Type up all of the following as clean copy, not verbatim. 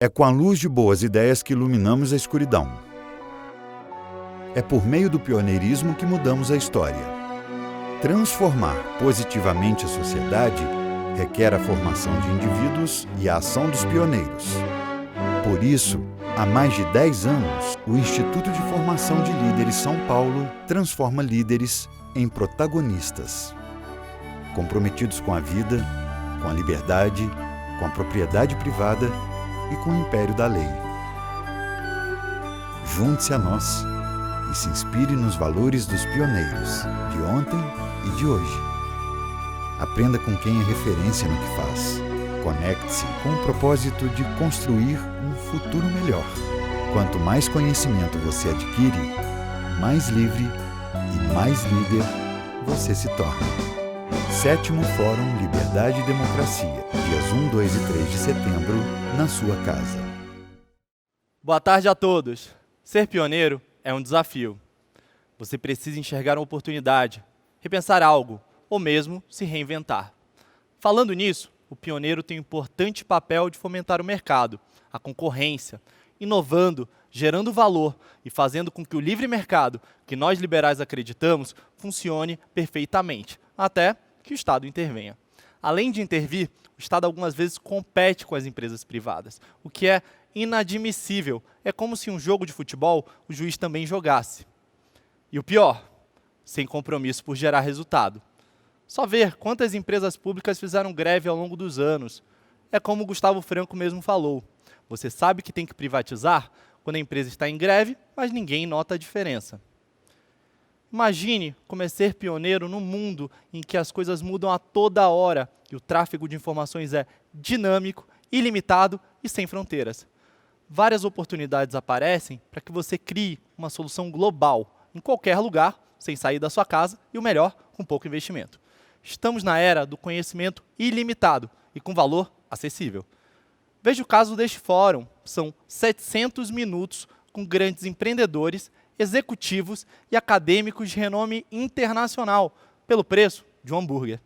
É com a luz de boas ideias que iluminamos a escuridão. É por meio do pioneirismo que mudamos a história. Transformar positivamente a sociedade requer a formação de indivíduos e a ação dos pioneiros. Por isso, há mais de 10 anos, o Instituto de Formação de Líderes São Paulo transforma líderes em protagonistas. Comprometidos com a vida, com a liberdade, com a propriedade privada e com o império da lei. Junte-se a nós e se inspire nos valores dos pioneiros, de ontem e de hoje. Aprenda com quem é referência no que faz. Conecte-se com o propósito de construir um futuro melhor. Quanto mais conhecimento você adquire, mais livre e mais líder você se torna. 7º Fórum Liberdade e Democracia, dias 1, 2 e 3 de setembro, na sua casa. Boa tarde a todos. Ser pioneiro é um desafio. Você precisa enxergar uma oportunidade, repensar algo, ou mesmo se reinventar. Falando nisso, o pioneiro tem um importante papel de fomentar o mercado, a concorrência, inovando, gerando valor e fazendo com que o livre mercado, que nós liberais acreditamos, funcione perfeitamente, até que o Estado intervenha. Além de intervir, o Estado algumas vezes compete com as empresas privadas, o que é inadmissível. É como se um jogo de futebol o juiz também jogasse. E o pior, sem compromisso por gerar resultado. Só ver quantas empresas públicas fizeram greve ao longo dos anos. É como o Gustavo Franco mesmo falou. Você sabe que tem que privatizar quando a empresa está em greve, mas ninguém nota a diferença. Imagine como é ser pioneiro num mundo em que as coisas mudam a toda hora e o tráfego de informações é dinâmico, ilimitado e sem fronteiras. Várias oportunidades aparecem para que você crie uma solução global, em qualquer lugar, sem sair da sua casa e, o melhor, com pouco investimento. Estamos na era do conhecimento ilimitado e com valor acessível. Veja o caso deste fórum. São 700 minutos com grandes empreendedores, executivos e acadêmicos de renome internacional, pelo preço de um hambúrguer.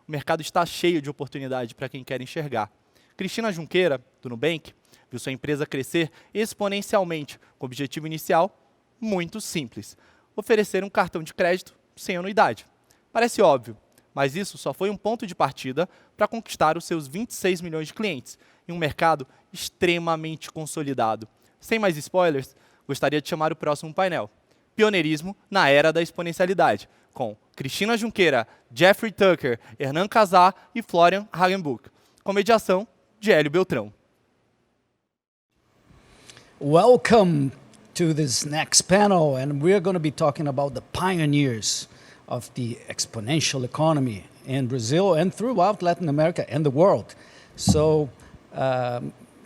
O mercado está cheio de oportunidade para quem quer enxergar. Cristina Junqueira, do Nubank, viu sua empresa crescer exponencialmente, com o objetivo inicial muito simples: oferecer um cartão de crédito sem anuidade. Parece óbvio, mas isso só foi um ponto de partida para conquistar os seus 26 milhões de clientes, em um mercado extremamente consolidado. Sem mais spoilers, gostaria de chamar o próximo painel: Pioneirismo na Era da Exponencialidade, com Cristina Junqueira, Jeffrey Tucker, Hernan Kazah e Florian Hagenbuch, com mediação de Helio Beltrão. Welcome to this next panel, and we're going to be talking about the pioneers of the exponential economy in Brazil and throughout Latin America and the world. So,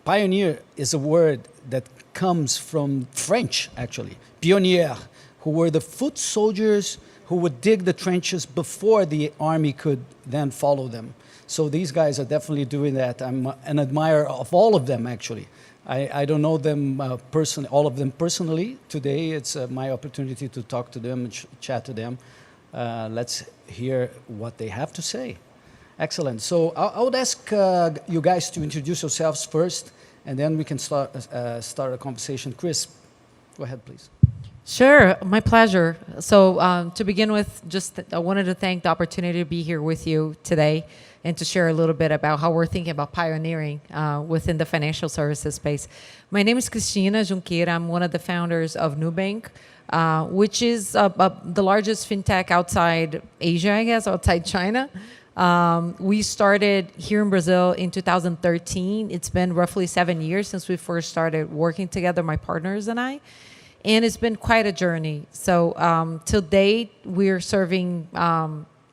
pioneer is a word that comes from French, actually. Pionnier, who were the foot soldiers who would dig the trenches before the army could then follow them. So these guys are definitely doing that. I'm an admirer of all of them, actually. I don't know them all of them personally. Today, it's my opportunity to talk to them and chat to them. Let's hear what they have to say. Excellent. So I would ask you guys to introduce yourselves first, and then we can start a conversation. Chris, go ahead, please. Sure, my pleasure. So to begin with, I wanted to thank the opportunity to be here with you today and to share a little bit about how we're thinking about pioneering within the financial services space. My name is Cristina Junqueira. I'm one of the founders of Nubank, which is the largest fintech outside Asia, I guess, outside China. We started here in Brazil in 2013. It's been roughly 7 years since we first started working together, my partners and I. And it's been quite a journey. So till date, we're serving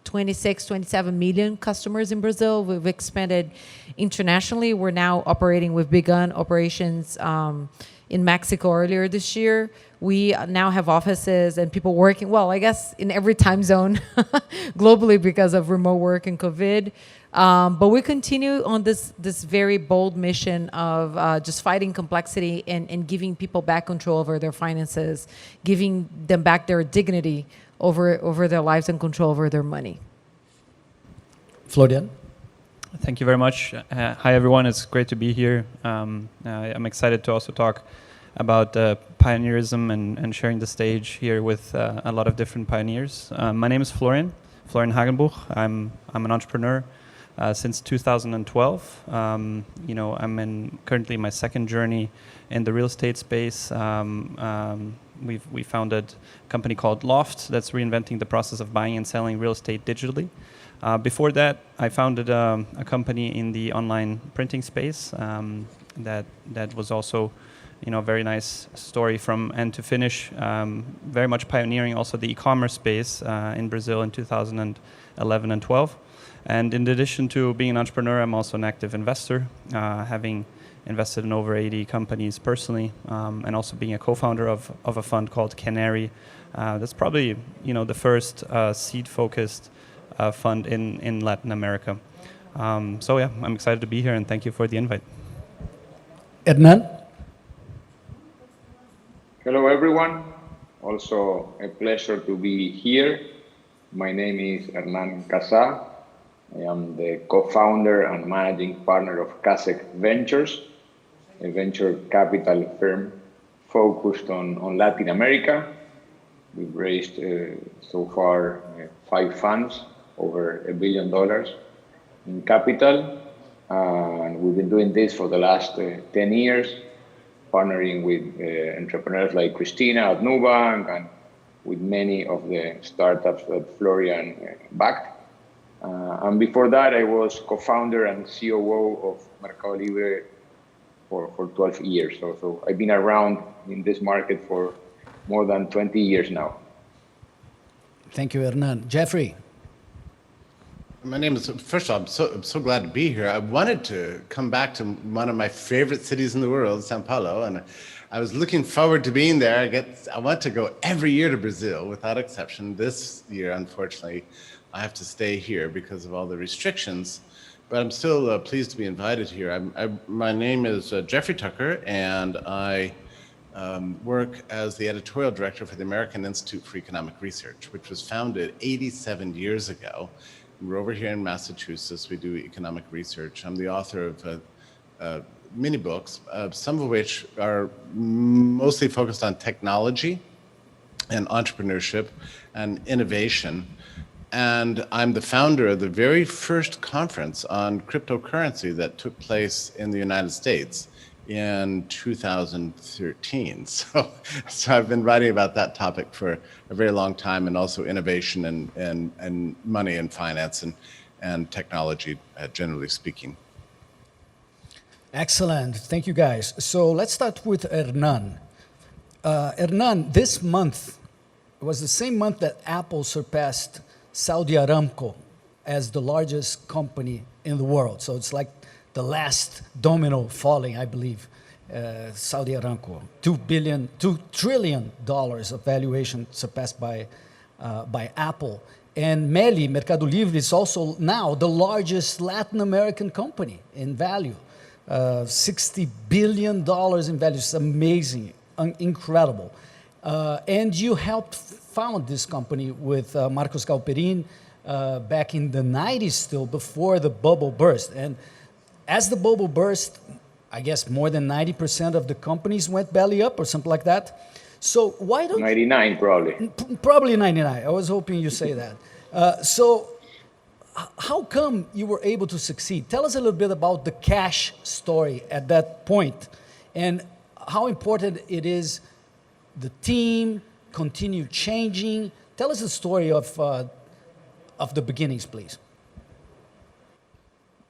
26, 27 million customers in Brazil. We've expanded internationally. We're now operating, we've begun operations in Mexico earlier this year. We now have offices and people working, well, I guess in every time zone globally because of remote work and COVID. But we continue on this very bold mission of just fighting complexity and giving people back control over their finances, giving them back their dignity over their lives and control over their money. Florian? Thank you very much. Hi, everyone. It's great to be here. I'm excited to also talk about pioneerism and sharing the stage here with a lot of different pioneers. My name is Florian Hagenbuch. I'm an entrepreneur since 2012. I'm currently my second journey in the real estate space. We founded a company called Loft that's reinventing the process of buying and selling real estate digitally. Before that, I founded a company in the online printing space that was also, a very nice story from end to finish, very much pioneering also the e-commerce space in Brazil in 2011 and 12. And in addition to being an entrepreneur, I'm also an active investor, having invested in over 80 companies personally, and also being a co-founder of a fund called Canary. That's probably, the first seed-focused fund in Latin America. So yeah, I'm excited to be here and thank you for the invite. Hernan? Hello everyone, also a pleasure to be here. My name is Hernan Kazah. I am the co-founder and managing partner of Kazah Ventures, a venture capital firm focused on Latin America. We've raised so far 5 funds, over $1 billion in capital. And we've been doing this for the last 10 years, partnering with entrepreneurs like Cristina at Nubank and with many of the startups that Florian backed. And before that, I was co-founder and COO of Mercado Libre for 12 years. So I've been around in this market for more than 20 years now. Thank you, Hernan. Jeffrey? My name is, first of all, I'm so glad to be here. I wanted to come back to one of my favorite cities in the world, Sao Paulo, and I was looking forward to being there. I want to go every year to Brazil without exception. This year, unfortunately, I have to stay here because of all the restrictions, but I'm still pleased to be invited here. My name is Jeffrey Tucker, and I work as the editorial director for the American Institute for Economic Research, which was founded 87 years ago. We're over here in Massachusetts. We do economic research. I'm the author of many books, some of which are mostly focused on technology and entrepreneurship and innovation. And I'm the founder of the very first conference on cryptocurrency that took place in the United States in 2013. So I've been writing about that topic for a very long time, and also innovation and money and finance and technology, generally speaking. Excellent. Thank you, guys. So let's start with Hernan. Hernan, this month was the same month that Apple surpassed Saudi Aramco as the largest company in the world. So it's like the last domino falling, I believe. Saudi Aramco, $2 trillion of valuation surpassed by Apple. And Meli, Mercado Livre, is also now the largest Latin American company in value. $60 billion in value. It's amazing, incredible. And you helped found this company with Marcos Galperin back in the 90s still, before the bubble burst. And as the bubble burst, I guess more than 90% of the companies went belly up or something like that. So why don't 99 probably. Probably 99. I was hoping you say that. So how come you were able to succeed? Tell us a little bit about the cash story at that point and how important it is the team continue changing. Tell us the story of the beginnings, please.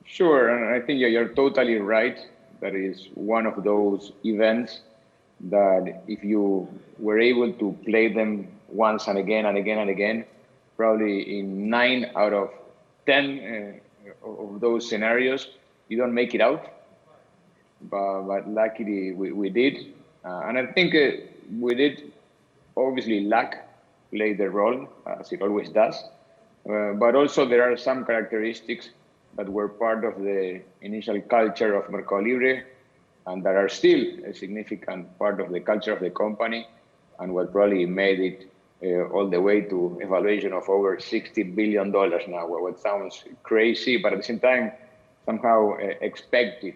Sure, and I think you're totally right. That is one of those events that if you were able to play them once and again and again and again, probably in 9 out of 10 of those scenarios, you don't make it out. But luckily we did. And I think we did, obviously luck played the role, as it always does. But also there are some characteristics that were part of the initial culture of Mercado Libre and that are still a significant part of the culture of the company and what probably made it all the way to a valuation of over $60 billion now, what sounds crazy, but at the same time, somehow expected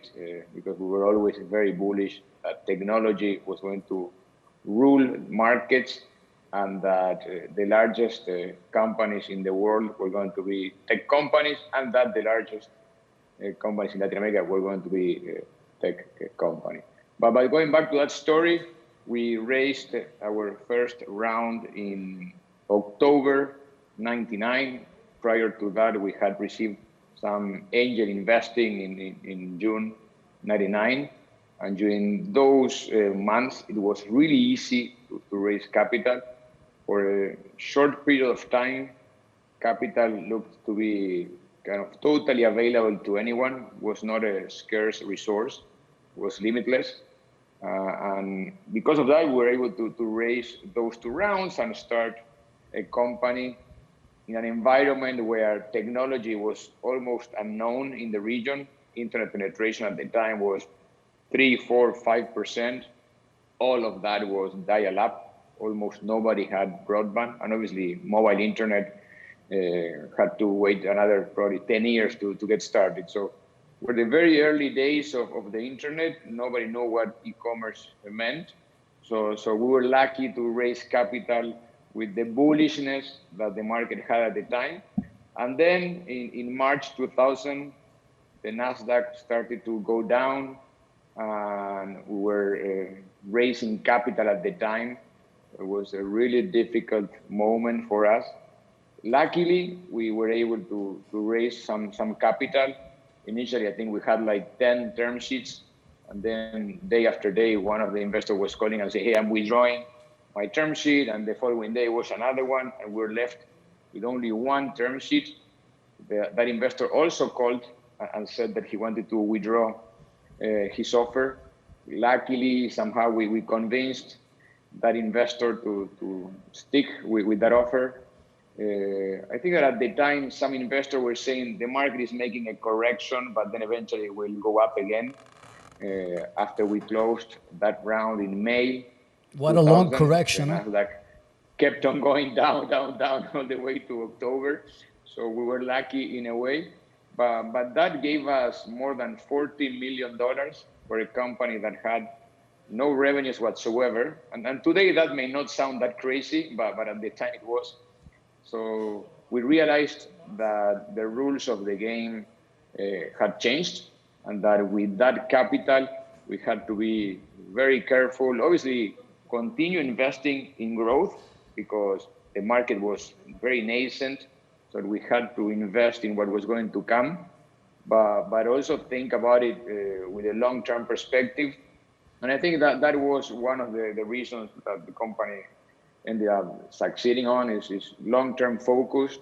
because we were always very bullish that technology was going to rule markets and that the largest companies in the world were going to be tech companies, and that the largest companies in Latin America were going to be tech company. But by going back to that story, we raised our first round in October 99. Prior to that, we had received some angel investing in June 99. And during those months, it was really easy to raise capital. For a short period of time, capital looked to be kind of totally available to anyone, was not a scarce resource, was limitless. And because of that, we were able to raise those 2 rounds and start a company in an environment where technology was almost unknown in the region. Internet penetration at the time was 3, 4, 5%. All of that was dial-up. Almost nobody had broadband, and obviously mobile internet had to wait another probably 10 years to get started. So for the very early days of the internet, nobody knew what e-commerce meant. So we were lucky to raise capital with the bullishness that the market had at the time. And then in March 2000, the NASDAQ started to go down, and we were raising capital at the time. It was a really difficult moment for us. Luckily, we were able to raise some capital. Initially, I think we had like 10 term sheets, and then day after day, one of the investors was calling and saying, hey, I'm withdrawing my term sheet, and the following day was another one, and we're left with only 1 term sheet. That investor also called and said that he wanted to withdraw his offer. Luckily, somehow we convinced that investor to stick with that offer. I think that at the time, some investors were saying the market is making a correction, but then eventually it will go up again after we closed that round in May. What a long correction. Nasdaq kept on going down all the way to October. So we were lucky in a way, but that gave us more than $40 million for a company that had no revenues whatsoever. And today that may not sound that crazy, but at the time it was. So we realized that the rules of the game had changed, and that with that capital, we had to be very careful. Obviously, continue investing in growth because the market was very nascent. So we had to invest in what was going to come, but also think about it with a long-term perspective. And I think that was one of the reasons that the company ended up succeeding on is long-term focus.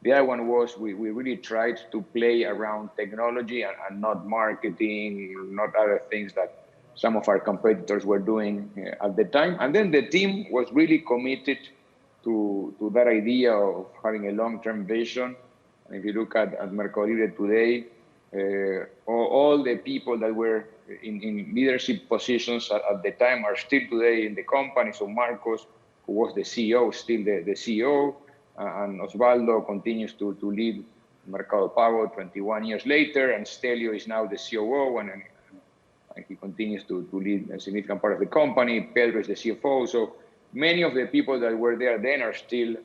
The other one was we really tried to play around technology and not marketing, not other things that some of our competitors were doing at the time. And then the team was really committed to that idea of having a long-term vision. And if you look at Mercado Libre today, all the people that were in leadership positions at the time are still today in the company. So Marcos, who was the CEO, still the CEO, and Osvaldo continues to lead Mercado Pago 21 years later, and Helio is now the COO, and he continues to lead a significant part of the company. Pedro is the CFO. So many of the people that were there then are still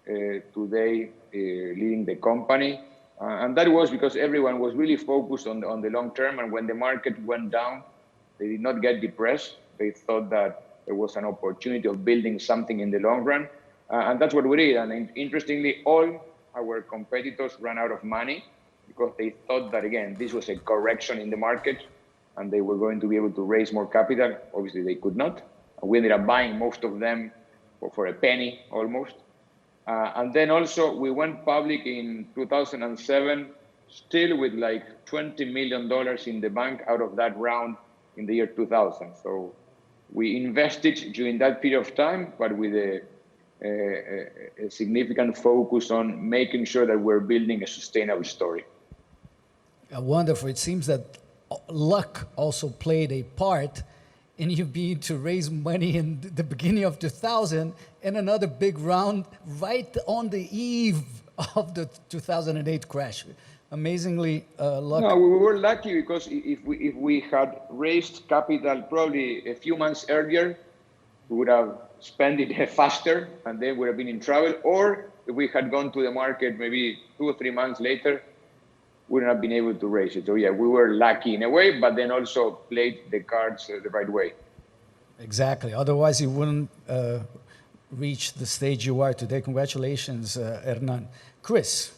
today leading the company. And that was because everyone was really focused on the long term. And when the market went down, they did not get depressed. They thought that there was an opportunity of building something in the long run. And that's what we did. And interestingly, all our competitors ran out of money because they thought that, again, this was a correction in the market and they were going to be able to raise more capital. Obviously, they could not. And we ended up buying most of them for a penny almost. And then also we went public in 2007, still with like $20 million in the bank out of that round in the year 2000. So we invested during that period of time, but with a significant focus on making sure that we're building a sustainable story. Wonderful. It seems that luck also played a part in you being to raise money in the beginning of 2000 and another big round right on the eve of the 2008 crash. amazingly lucky. No, we were lucky because if we had raised capital probably a few months earlier, we would have spent it faster and then would have been in trouble. Or if we had gone to the market maybe 2 or 3 months later, we wouldn't have been able to raise it. So yeah, we were lucky in a way, but then also played the cards the right way. Exactly. Otherwise, you wouldn't reach the stage you are today. Congratulations, Hernan. Chris,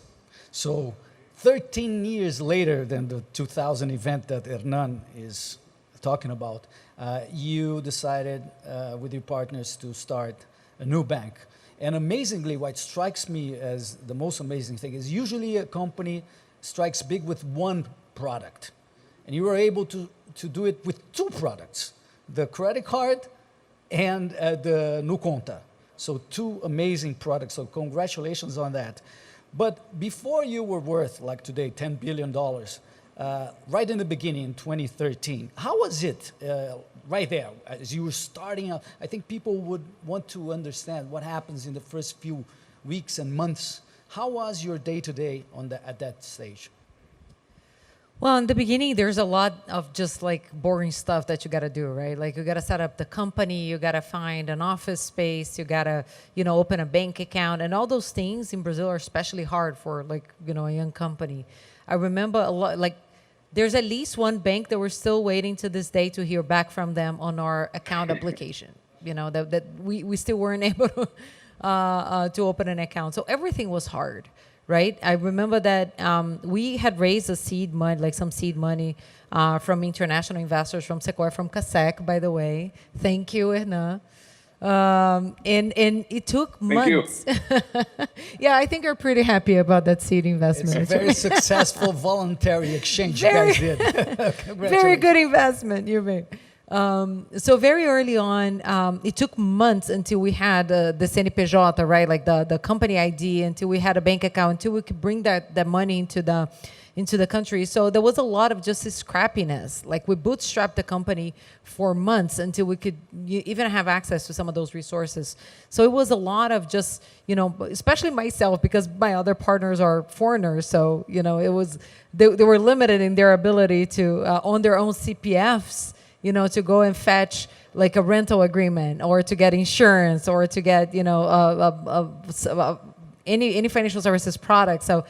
so 13 years later than the 2000 event that Hernan is talking about, you decided with your partners to start a new bank. And amazingly, what strikes me as the most amazing thing is usually a company strikes big with one product. And you were able to do it with 2 products, the credit card and the Nu Conta. So 2 amazing products, so congratulations on that. But before you were worth, like today, $10 billion, right in the beginning in 2013, how was it right there as you were starting out? I think people would want to understand what happens in the first few weeks and months. How was your day-to-day at that stage? Well, in the beginning, there's a lot of just like boring stuff that you got to do, right? Like you got to set up the company, you got to find an office space, you got to, open a bank account, and all those things in Brazil are especially hard for like, a young company. I remember a lot, like there's at least one bank that we're still waiting to this day to hear back from them on our account application, that we still weren't able to open an account. So everything was hard. Right. I remember that we had raised a seed money, like some seed money from international investors from Sequoia, from Kazah, by the way. Thank you, Hernan. And it took months. Yeah, I think you're pretty happy about that seed investment. It's a very successful voluntary exchange you guys did. Very good investment you made. So very early on, it took months until we had the CNPJ, right? Like the company ID, until we had a bank account, until we could bring that money into the country. So there was a lot of just this scrappiness. Like we bootstrapped the company for months until we could even have access to some of those resources. So it was a lot of just, especially myself, because my other partners are foreigners. So, it was, they were limited in their ability to own their own CPFs, to go and fetch like a rental agreement or to get insurance or to get, any financial services product. So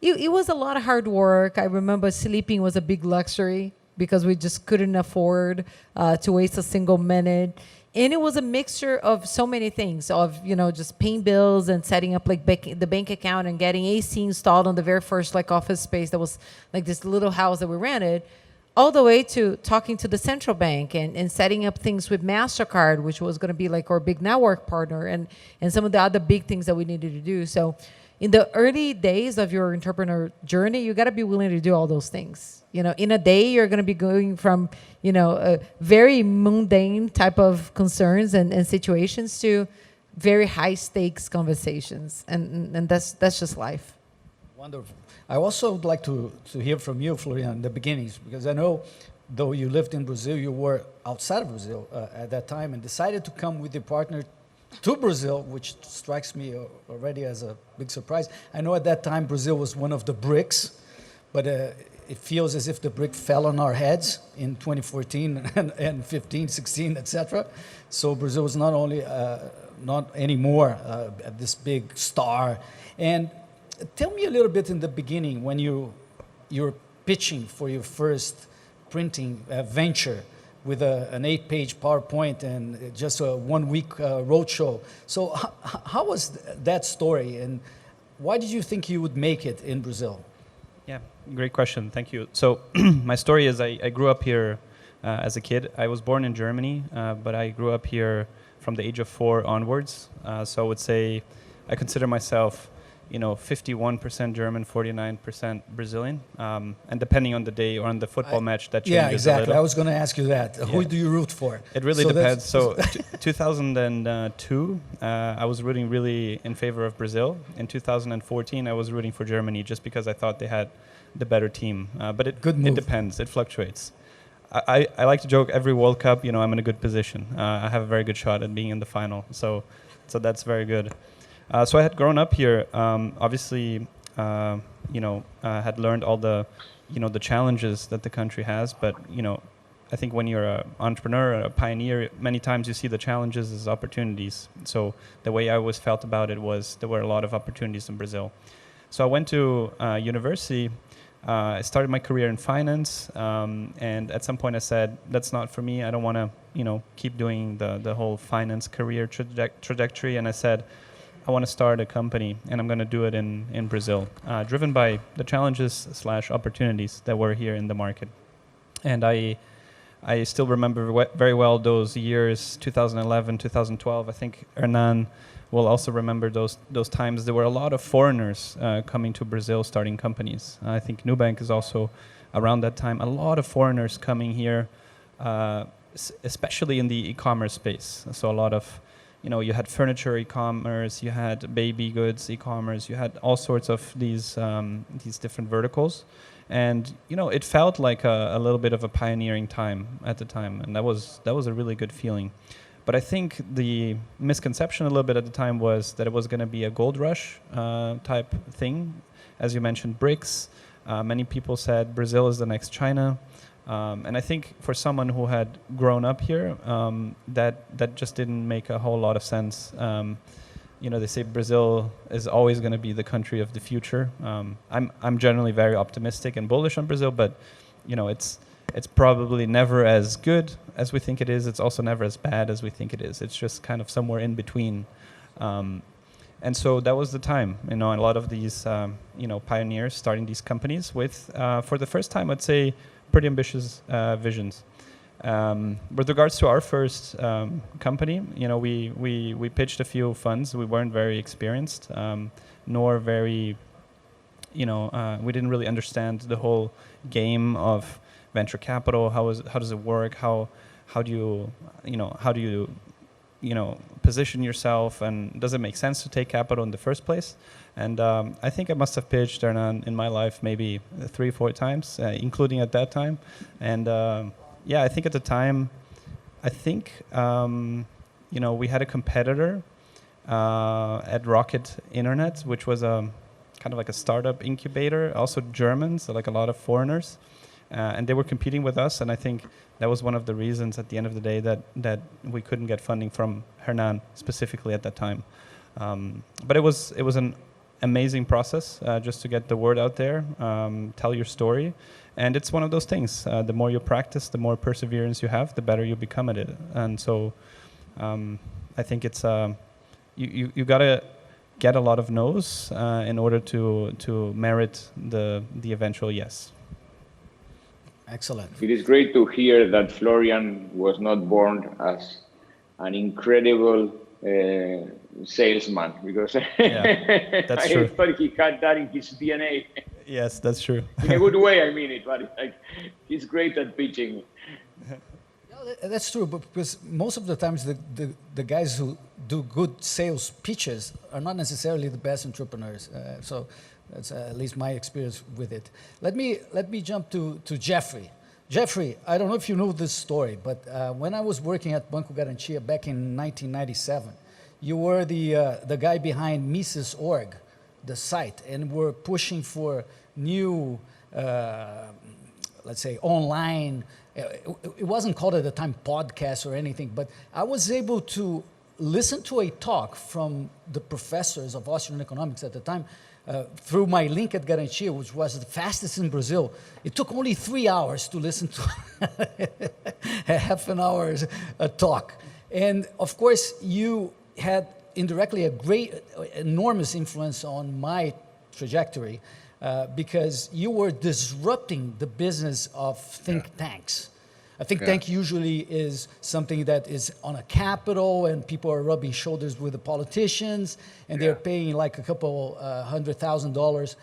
it was a lot of hard work. I remember sleeping was a big luxury because we just couldn't afford to waste a single minute. And it was a mixture of so many things of, just paying bills and setting up like the bank account and getting AC installed on the very first like office space that was like this little house that we rented, all the way to talking to the central bank and setting up things with MasterCard, which was going to be like our big network partner, and some of the other big things that we needed to do. So in the early days of your entrepreneur journey, you got to be willing to do all those things. In a day, you're going to be going from, a very mundane type of concerns and situations to very high stakes conversations. And that's just life. Wonderful. I also would like to hear from you, Florian, the beginnings, because I know, though you lived in Brazil, you were outside of Brazil at that time and decided to come with your partner to Brazil, which strikes me already as a big surprise. I know at that time Brazil was one of the BRICS, but it feels as if the brick fell on our heads in 2014 and 15, 16, etc. So Brazil was not anymore this big star. And tell me a little bit in the beginning when you're pitching for your first printing venture with an 8-page PowerPoint and just a 1-week roadshow. So how was that story, and why did you think you would make it in Brazil? Yeah, great question. Thank you. So my story is I grew up here as a kid. I was born in Germany, but I grew up here from the age of 4 onwards. So I would say I consider myself 51% German, 49% Brazilian, and depending on the day or on the football match, that changes. Yeah, exactly. A little. I was going to ask you that. Yeah. Who do you root for? It really depends. So 2002, I was rooting really in favor of Brazil. In 2014, I was rooting for Germany just because I thought they had the better team. But it depends. It fluctuates. I like to joke every World Cup, I'm in a good position. I have a very good shot at being in the final. So that's very good. So I had grown up here. Obviously, had learned all the, the challenges that the country has. But, I think when you're an entrepreneur, a pioneer, many times you see the challenges as opportunities. So the way I always felt about it was there were a lot of opportunities in Brazil. So I went to university. I started my career in finance, and at some point I said, that's not for me. I don't want to, keep doing the whole finance career trajectory. And I said, I want to start a company, and I'm going to do it in Brazil, driven by the challenges / opportunities that were here in the market. And I still remember very well those years, 2011, 2012. I think Hernan will also remember those times. There were a lot of foreigners coming to Brazil, starting companies. I think Nubank is also around that time. A lot of foreigners coming here, especially in the e-commerce space. So a lot of, you had furniture e-commerce, you had baby goods e-commerce, you had all sorts of these different verticals. And, it felt like a little bit of a pioneering time at the time. And that was a really good feeling. But I think the misconception a little bit at the time was that it was going to be a gold rush type thing. As you mentioned, BRICS. Many people said Brazil is the next China. And I think for someone who had grown up here, that just didn't make a whole lot of sense. They say Brazil is always going to be the country of the future. I'm generally very optimistic and bullish on Brazil, but it's probably never as good as we think it is. It's also never as bad as we think it is. It's just kind of somewhere in between. And so that was the time. A lot of these pioneers starting these companies with, for the first time, I'd say, pretty ambitious visions. With regards to our first company, we pitched a few funds. We weren't very experienced, nor very, we didn't really understand the whole game of venture capital. How does it work? How do you position yourself, and does it make sense to take capital in the first place? And I think I must have pitched Hernan in my life maybe 3-4 times, including at that time. And I think at the time, we had a competitor at Rocket Internet, which was kind of like a startup incubator, also German, so like a lot of foreigners. And they were competing with us, and I think that was one of the reasons at the end of the day that we couldn't get funding from Hernan specifically at that time. But it was an amazing process just to get the word out there, tell your story. And it's one of those things. The more you practice, the more perseverance you have, the better you become at it. And so I think it's you got to get a lot of no's in order to merit the eventual yes. Excellent. It is great to hear that Florian was not born as an incredible salesman, because that's true. I thought he had that in his DNA. Yes, that's true. In a good way, I mean it, but he's great at pitching. That's true, but because most of the times the guys who do good sales pitches are not necessarily the best entrepreneurs. So that's at least my experience with it. Let me jump to Jeffrey. Jeffrey, I don't know if you know this story, but when I was working at Banco Garantia back in 1997, you were the guy behind Mises.org, the site, and were pushing for new, let's say, online. It wasn't called at the time podcast or anything, but I was able to listen to a talk from the professors of Austrian economics at the time through my link at Garantia, which was the fastest in Brazil. It took only 3 hours to listen to a half an hour talk. And of course, you had indirectly a enormous influence on my trajectory because you were disrupting the business of think tanks. A think tank usually is something that is on a capital, and people are rubbing shoulders with the politicians, and they're paying like a couple $100,000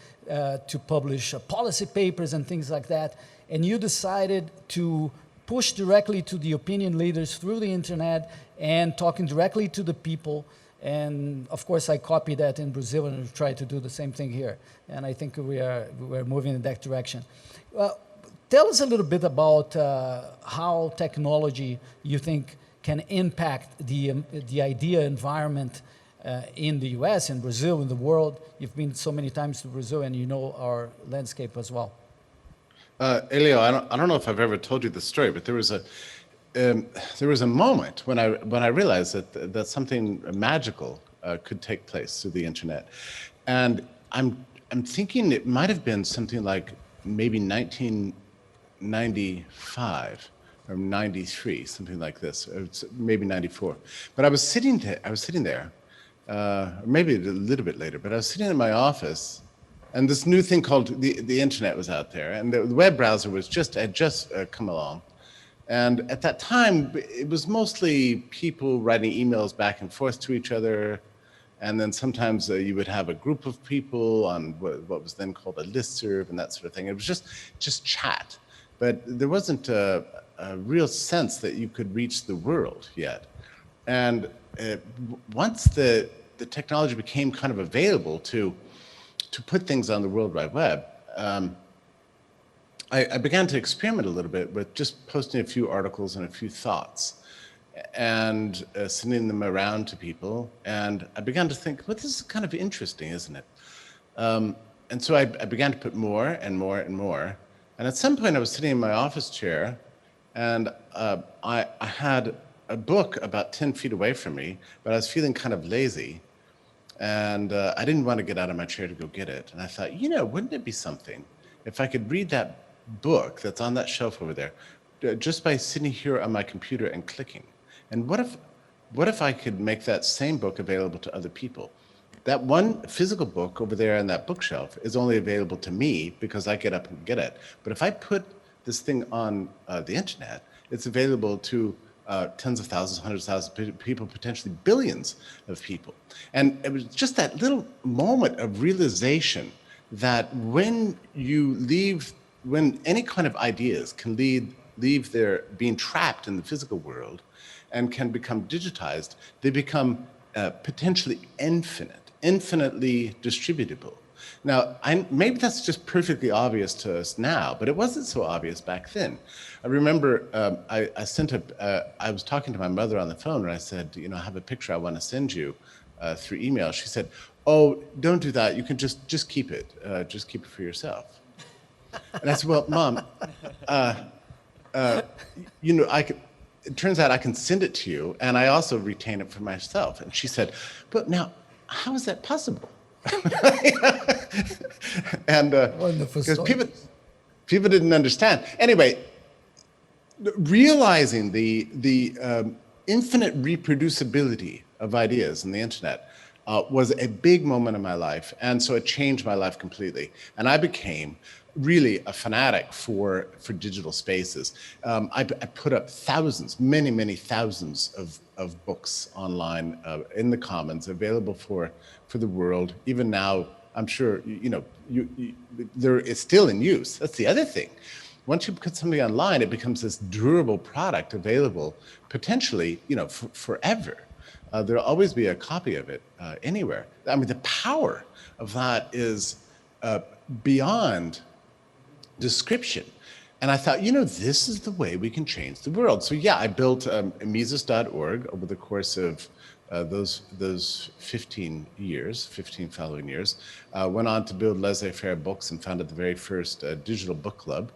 to publish policy papers and things like that. And you decided to push directly to the opinion leaders through the internet and talking directly to the people. And of course, I copied that in Brazil and try to do the same thing here. And I think we're moving in that direction. Tell us a little bit about how technology, you think, can impact the idea environment in the US, in Brazil, in the world. You've been so many times to Brazil and you know our landscape as well. Helio, I don't know if I've ever told you the story, but there was a moment when I realized that something magical could take place through the internet, and I'm thinking it might have been something like maybe 1995 or 93, something like this, or maybe 94. But I was sitting there, or maybe a little bit later. But I was sitting in my office. And this new thing called the internet was out there, and the web browser had just come along. And at that time, it was mostly people writing emails back and forth to each other. And then sometimes you would have a group of people on what was then called a listserv and that sort of thing. It was just chat. But there wasn't a real sense that you could reach the world yet. And once the technology became kind of available to put things on the World Wide Web, I began to experiment a little bit with just posting a few articles and a few thoughts and sending them around to people. And I began to think, well, this is kind of interesting, isn't it? And so I began to put more and more and more. And at some point I was sitting in my office chair and I had a book about 10 feet away from me, but I was feeling kind of lazy. And I didn't want to get out of my chair to go get it. And I thought, wouldn't it be something if I could read that book that's on that shelf over there just by sitting here on my computer and clicking? And what if I could make that same book available to other people? That one physical book over there on that bookshelf is only available to me because I get up and get it. But if I put this thing on the internet, it's available to tens of thousands, hundreds of thousands of people, potentially billions of people. And it was just that little moment of realization that when any kind of ideas can leave their being trapped in the physical world and can become digitized, they become potentially infinitely distributable. Now, maybe that's just perfectly obvious to us now, but it wasn't so obvious back then. I remember I was talking to my mother on the phone and I said, I have a picture I want to send you through email. She said, oh, don't do that. You can just keep it. Just keep it for yourself. And I said, well, Mom, it turns out I can send it to you and I also retain it for myself. And she said, but now, how is that possible? And because people didn't understand. Anyway, realizing the infinite reproducibility of ideas in the internet was a big moment in my life, and so it changed my life completely. And I became really a fanatic for digital spaces. I put up many thousands of books online in the commons, available for the world. Even now, I'm sure it's still in use. That's the other thing. Once you put something online, it becomes this durable product available potentially, forever. There'll always be a copy of it anywhere. I mean, the power of that is beyond description. And I thought, this is the way we can change the world. So yeah, I built Mises.org over the course of those 15 following years. Went on to build Laissez-Faire Books and founded the very first digital book club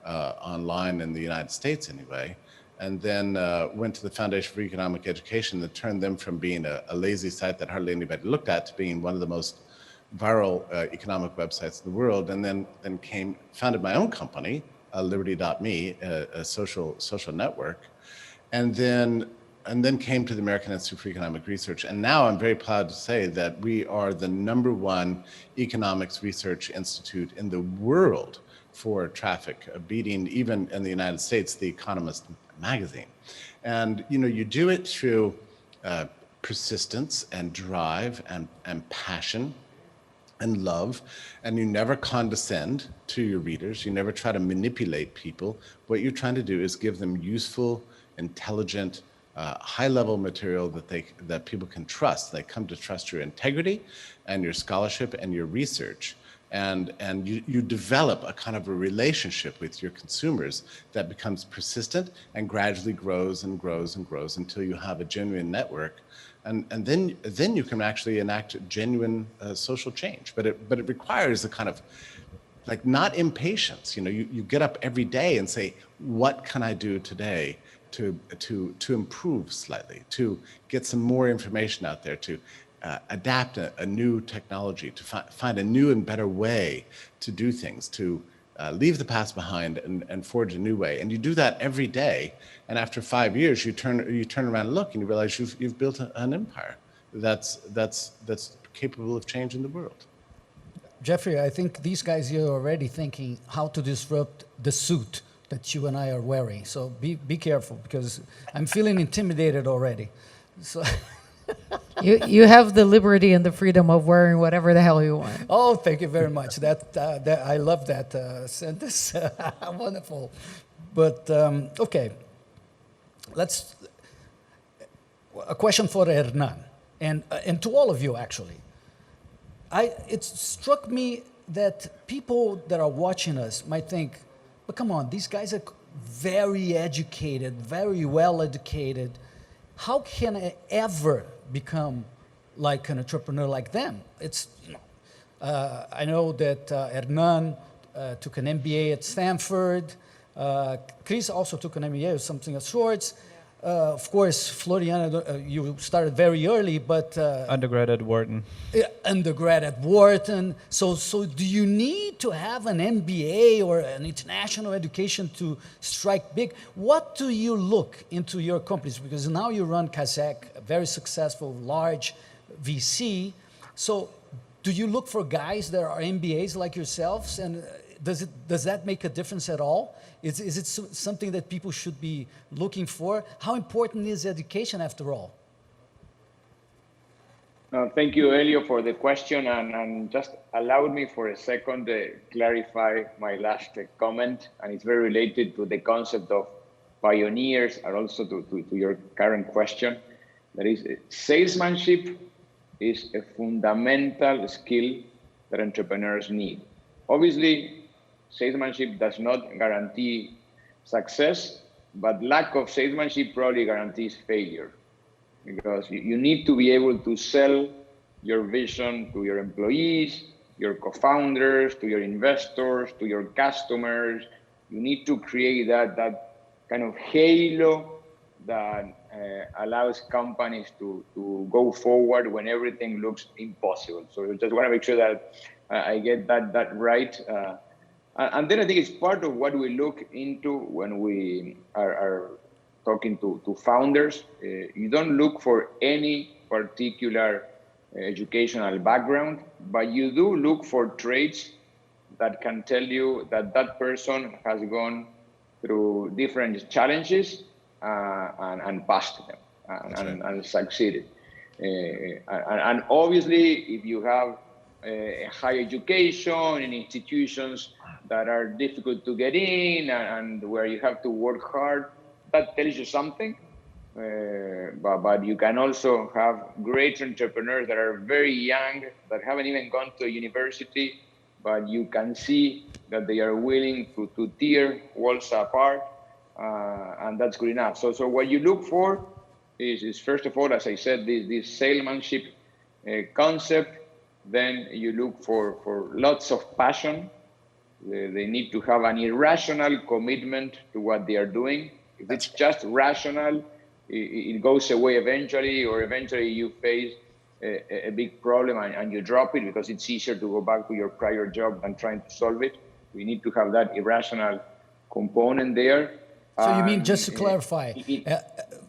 online in the United States anyway. And then went to the Foundation for Economic Education that turned them from being a lazy site that hardly anybody looked at to being one of the most viral economic websites in the world. And then founded my own company, Liberty.me, a social network. And then came to the American Institute for Economic Research. And now I'm very proud to say that we are the #1 economics research institute in the world for traffic, beating even in the United States, The Economist magazine. And you do it through persistence and drive and passion and love, and you never condescend to your readers. You never try to manipulate people. What you're trying to do is give them useful, intelligent, high-level material that people can trust. They come to trust your integrity and your scholarship and your research. and you develop a kind of a relationship with your consumers that becomes persistent and gradually grows and grows and grows until you have a genuine network, and then you can actually enact genuine social change. But it requires a kind of, like, not impatience. You know, you get up every day and say, what can I do today to improve slightly, to get some more information out there, to adapt a new technology, to find a new and better way to do things, to leave the past behind and forge a new way. And you do that every day. And after 5 years, you turn around and look, and you realize you've built an empire that's capable of changing the world. Jeffrey, I think these guys here are already thinking how to disrupt the suit that you and I are wearing. So be careful, because I'm feeling intimidated already. So You have the liberty and the freedom of wearing whatever the hell you want. oh, thank you very much. That I love that sentence. Wonderful. But okay, a question for Hernan and to all of you actually. It struck me that people that are watching us might think, but come on, these guys are very educated, very well educated. How can I ever become like an entrepreneur like them? It's, I know that Hernan took an MBA at Stanford. Chris also took an MBA or something of sorts. Of course, Florian, you started very early, but... Undergrad at Wharton. Undergrad at Wharton. So do you need to have an MBA or an international education to strike big? What do you look into your companies? Because now you run Kazah, a very successful, large VC. So do you look for guys that are MBAs like yourselves? And does that make a difference at all? Is it something that people should be looking for? How important is education after all? Thank you, Helio, for the question, and just allow me for a second to clarify my last comment, and it's very related to the concept of pioneers and also to your current question. That is, salesmanship is a fundamental skill that entrepreneurs need. Obviously, salesmanship does not guarantee success, but lack of salesmanship probably guarantees failure, because you need to be able to sell your vision to your employees, your co-founders, to your investors, to your customers. You need to create that kind of halo that allows companies to go forward when everything looks impossible. So I just want to make sure that I get that right. And then I think it's part of what we look into when we are talking to founders. You don't look for any particular educational background, but you do look for traits that can tell you that that person has gone through different challenges and passed them and succeeded. And obviously, if you have a high education in institutions that are difficult to get in and where you have to work hard, that tells you something. But you can also have great entrepreneurs that are very young, that haven't even gone to a university, but you can see that they are willing to tear walls apart, and that's good enough. So what you look for is first of all, as I said, this salesmanship concept. Then you look for lots of passion. They need to have an irrational commitment to what they are doing. If it's just rational, it goes away eventually, or eventually you face a big problem and you drop it because it's easier to go back to your prior job than trying to solve it. We need to have that irrational component there. So you mean, just to clarify,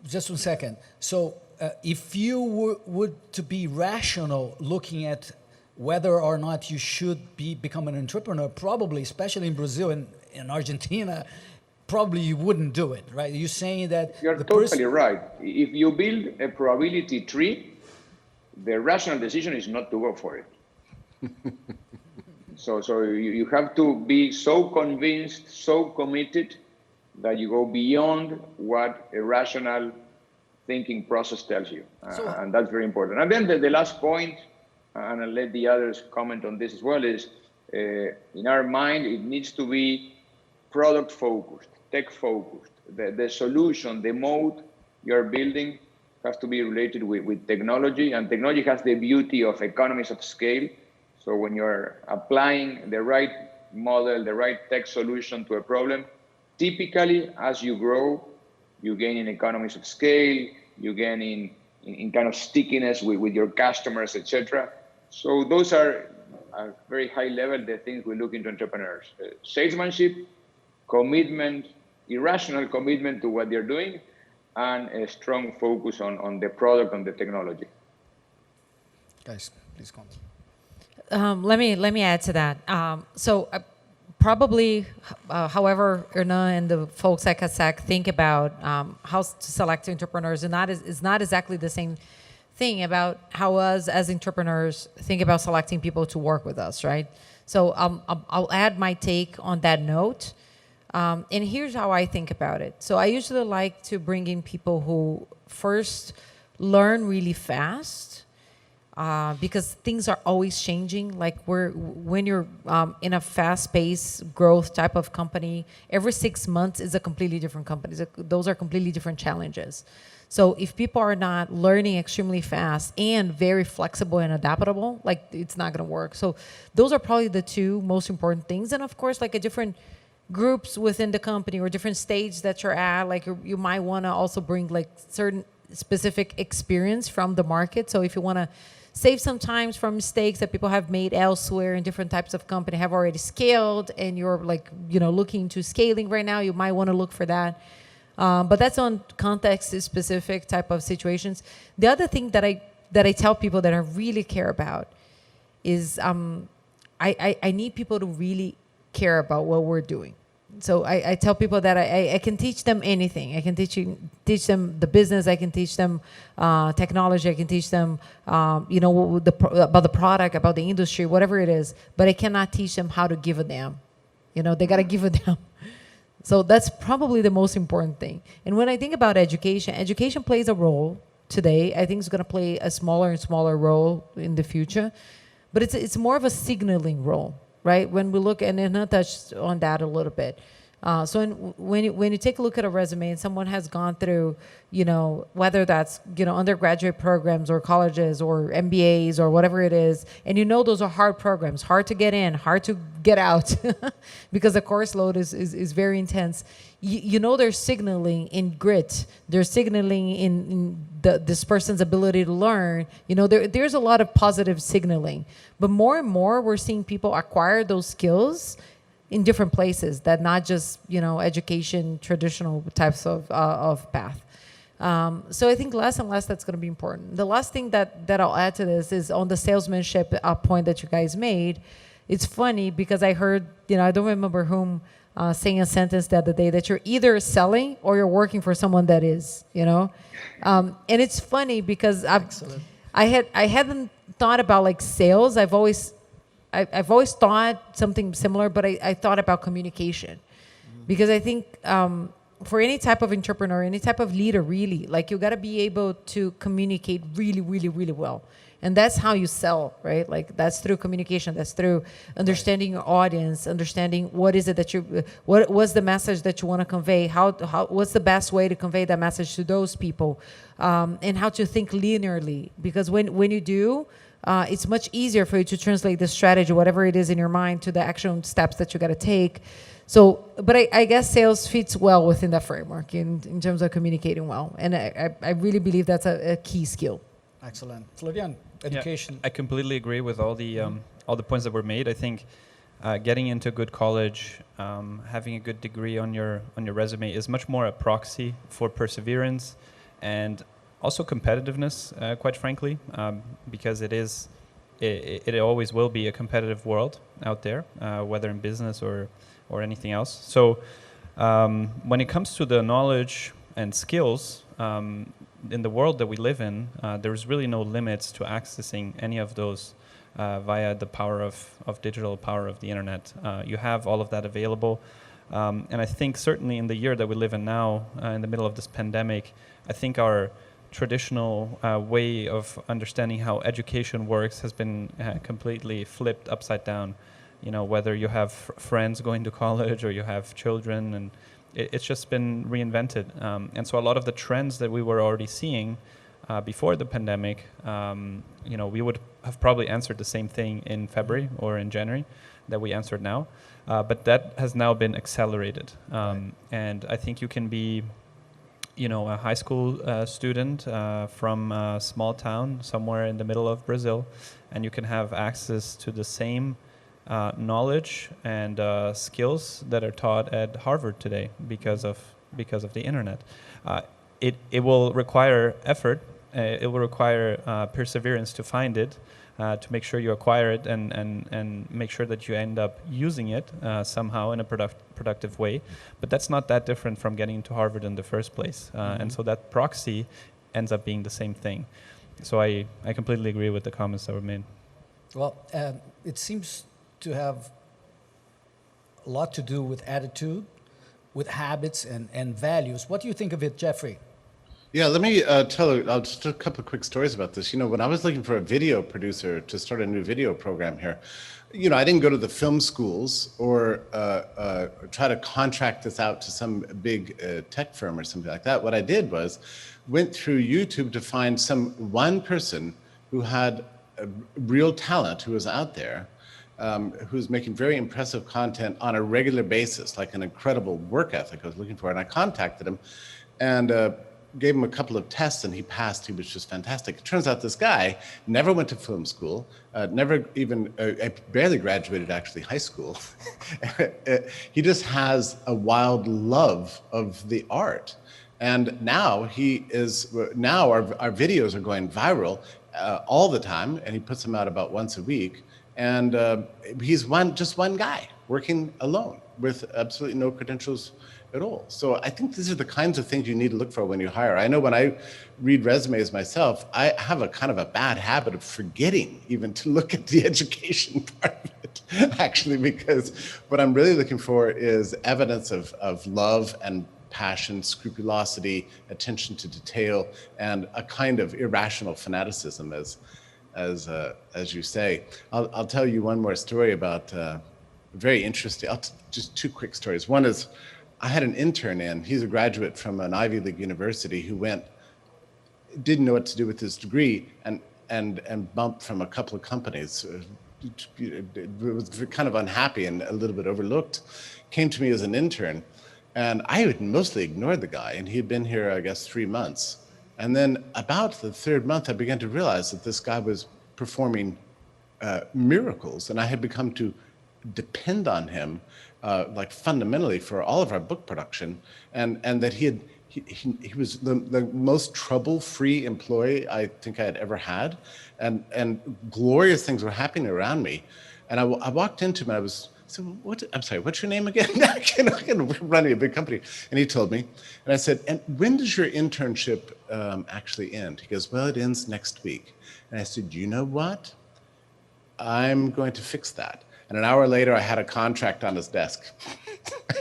just 1 second. So if you would to be rational looking at whether or not you should become an entrepreneur, probably, especially in Brazil and in Argentina, probably you wouldn't do it, right? You're saying that... You're totally right. If you build a probability tree, the rational decision is not to go for it. So you have to be so convinced, so committed, that you go beyond what a rational thinking process tells you. And that's very important. And then the last point, and I'll let the others comment on this as well, is in our mind, it needs to be product focused, tech focused. The solution, the mode you're building has to be related with technology, and technology has the beauty of economies of scale. So when you're applying the right model, the right tech solution to a problem, typically as you grow, you gain in economies of scale, you gain in kind of stickiness with your customers, etc. So those are at very high level the things we look into entrepreneurs. Salesmanship, commitment, irrational commitment to what they're doing, and a strong focus on the product and the technology. Guys, please comment. Let me add to that. Probably, however, Hernan and the folks at Kazah think about how to select entrepreneurs, and that is not exactly the same thing about how us as entrepreneurs think about selecting people to work with us, right? So I'll add my take on that note. And here's how I think about it. So I usually like to bring in people who first learn really fast, because things are always changing. Like when you're in a fast-paced growth type of company, every 6 months is a completely different company. Those are completely different challenges. So if people are not learning extremely fast and very flexible and adaptable, like it's not going to work. So those are probably the two most important things. And of course, like a different groups within the company or different stage that you're at, like you might want to also bring like certain specific experience from the market. So if you want to save some time from mistakes that people have made elsewhere in different types of company, have already scaled, and you're like, looking to scaling right now, you might want to look for that. But that's on context-specific type of situations. The other thing that I tell people that I really care about is I need people to really care about what we're doing. So I tell people that I can teach them anything. I can teach them the business. I can teach them technology. I can teach them, about the product, about the industry, whatever it is. But I cannot teach them how to give a damn. They got to give a damn. So that's probably the most important thing. And when I think about education plays a role today. I think it's going to play a smaller and smaller role in the future. But it's more of a signaling role. Right? When we look, and Hernan touched on that a little bit. When you take a look at a resume and someone has gone through, whether that's, undergraduate programs or colleges or MBAs or whatever it is, and those are hard programs, hard to get in, hard to get out, because the course load is very intense. They're signaling in grit. They're signaling in this person's ability to learn. There's a lot of positive signaling. But more and more, we're seeing people acquire those skills in different places, that not just, education, traditional types of path. So I think less and less that's going to be important. The last thing that I'll add to this is on the salesmanship point that you guys made. It's funny because I heard, I don't remember whom, saying a sentence the other day that you're either selling or you're working for someone that is, and it's funny because I hadn't thought about like sales. I've always thought something similar, but I thought about communication, because I think for any type of entrepreneur, any type of leader, really, like you got to be able to communicate really, really, really well. And that's how you sell, right? Like that's through communication. That's through understanding your audience, understanding what is it that what was the message that you want to convey? What's the best way to convey that message to those people, and how to think linearly. Because when you do, it's much easier for you to translate the strategy, whatever it is in your mind, to the action steps that you got to take. So, but I guess sales fits well within that framework in terms of communicating well, and I really believe that's a key skill. Excellent. Florian, education. Yeah, I completely agree with all the points that were made. I think getting into a good college, having a good degree on your resume is much more a proxy for perseverance and also competitiveness, quite frankly, because it always will be a competitive world out there, whether in business or anything else. So when it comes to the knowledge and skills, in the world that we live in, there's really no limits to accessing any of those via the power of digital power of the internet. You have all of that available. And I think certainly in the year that we live in now, in the middle of this pandemic, I think our traditional way of understanding how education works has been completely flipped upside down. whether you have friends going to college or you have children, and it's just been reinvented. And so a lot of the trends that we were already seeing before the pandemic, we would have probably answered the same thing in February or in January that we answered now. But that has now been accelerated. And I think you can be, a high school student from a small town somewhere in the middle of Brazil, and you can have access to the same knowledge and skills that are taught at Harvard today because of the internet. It will require effort. It will require perseverance to find it, to make sure you acquire it and make sure that you end up using it somehow in a productive way. But that's not that different from getting into Harvard in the first place. And so that proxy ends up being the same thing. So I completely agree with the comments that were made. Well, it seems to have a lot to do with attitude, with habits and values. What do you think of it, Jeffrey? Yeah, let me I'll just a couple of quick stories about this. When I was looking for a video producer to start a new video program here, I didn't go to the film schools or try to contract this out to some big tech firm or something like that. What I did was went through YouTube to find one person who had a real talent, who was out there, who's making very impressive content on a regular basis, like an incredible work ethic I was looking for. And I contacted him and gave him a couple of tests, and he passed. He was just fantastic. It turns out this guy never went to film school, never even, barely graduated actually high school. He just has a wild love of the art. And now our videos are going viral all the time, and he puts them out about once a week. And he's just one guy working alone with absolutely no credentials at all. So I think these are the kinds of things you need to look for when you hire. I know when I read resumes myself, I have a kind of a bad habit of forgetting even to look at the education part of it, actually, because what I'm really looking for is evidence of love and passion, scrupulosity, attention to detail, and a kind of irrational fanaticism, as you say. I'll tell you one more story about very interesting. Just two quick stories. One is, I had an intern in. He's a graduate from an Ivy League university who didn't know what to do with his degree, and bumped from a couple of companies. Was kind of unhappy and a little bit overlooked. Came to me as an intern, and I had mostly ignored the guy. And he had been here, I guess, 3 months. And then about the third month, I began to realize that this guy was performing miracles, and I had become to depend on him like fundamentally for all of our book production, and that he was the most trouble-free employee I think I had ever had, and glorious things were happening around me. And I walked into him, and I said, I'm sorry, what's your name again? I'm running a big company. And he told me, and I said, and when does your internship actually end? He goes, well, it ends next week. And I said, you know what? I'm going to fix that. And an hour later, I had a contract on his desk.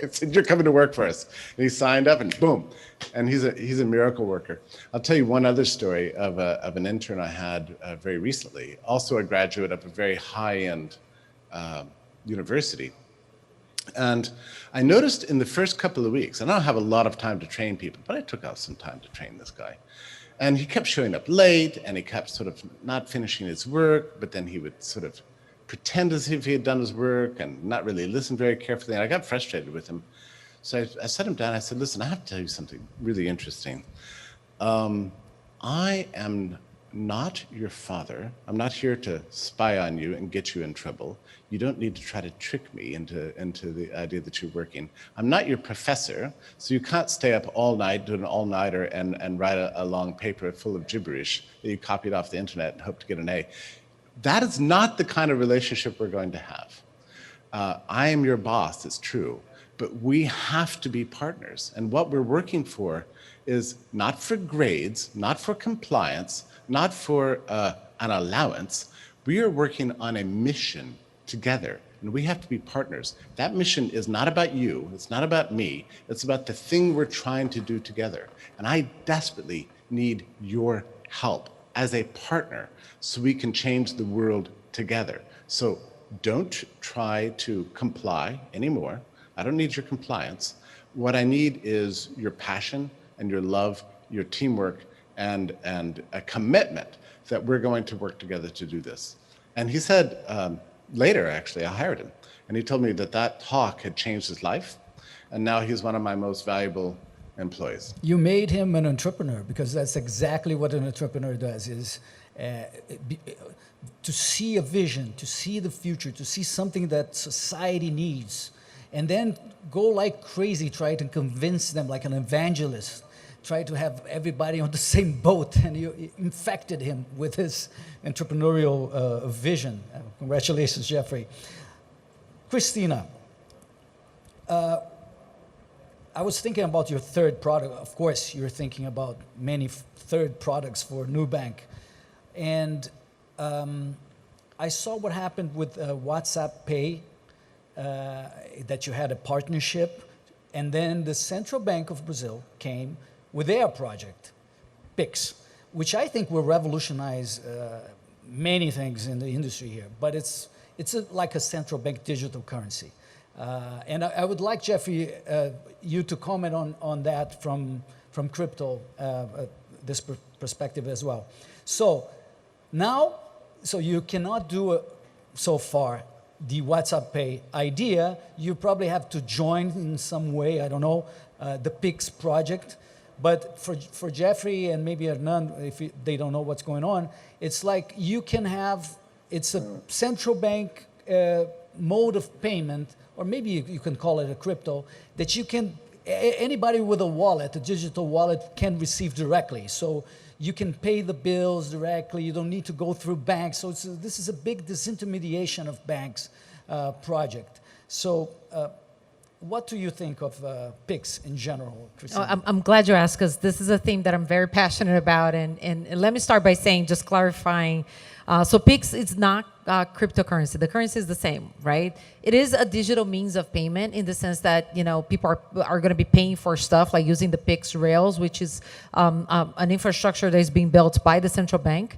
I said, you're coming to work for us. And he signed up, and boom. And he's a miracle worker. I'll tell you one other story of an intern I had very recently, also a graduate of a very high-end university. And I noticed in the first couple of weeks, and I don't have a lot of time to train people, but I took out some time to train this guy. And he kept showing up late, and he kept sort of not finishing his work, but then he would sort of pretend as if he had done his work and not really listen very carefully. And I got frustrated with him. So I sat him down. I said, listen, I have to tell you something really interesting. I am not your father. I'm not here to spy on you and get you in trouble. You don't need to try to trick me into the idea that you're working. I'm not your professor, so you can't stay up all night, do an all-nighter and write a long paper full of gibberish that you copied off the internet and hope to get an A. That is not the kind of relationship we're going to have. I am your boss, it's true, but we have to be partners. And what we're working for is not for grades, not for compliance, not for an allowance. We are working on a mission together, and we have to be partners. That mission is not about you, it's not about me, it's about the thing we're trying to do together. And I desperately need your help as a partner so we can change the world together. So don't try to comply anymore. I don't need your compliance. What I need is your passion and your love, your teamwork, and a commitment that we're going to work together to do this. And he said, later actually, I hired him, and he told me that talk had changed his life, and now he's one of my most valuable employees. You made him an entrepreneur, because that's exactly what an entrepreneur does, is to see a vision, to see the future, to see something that society needs, and then go like crazy, try to convince them like an evangelist, try to have everybody on the same boat, and you infected him with his entrepreneurial vision. Congratulations, Jeffrey. Cristina, I was thinking about your third product. Of course, you're thinking about many third products for Nubank. And I saw what happened with WhatsApp Pay, that you had a partnership, and then the Central Bank of Brazil came with their project, Pix, which I think will revolutionize many things in the industry here. But it's like a central bank digital currency. And I would like, Jeffrey, you to comment on that from crypto, this perspective as well. So now, you cannot do so far the WhatsApp Pay idea. You probably have to join in some way, I don't know, the Pix project. But for Jeffrey and maybe Hernan, if they don't know what's going on, it's like you can have, it's a central bank mode of payment, or maybe you can call it a crypto, that you can, anybody with a wallet, a digital wallet, can receive directly. So you can pay the bills directly, you don't need to go through banks. So this is a big disintermediation of banks project. So what do you think of Pix in general, Cristina? Oh, I'm glad you asked, because this is a theme that I'm very passionate about. And let me start by saying, just clarifying, so Pix is not cryptocurrency. The currency is the same, right? It is a digital means of payment in the sense that, you know, people are going to be paying for stuff like using the Pix rails, which is an infrastructure that is being built by the central bank.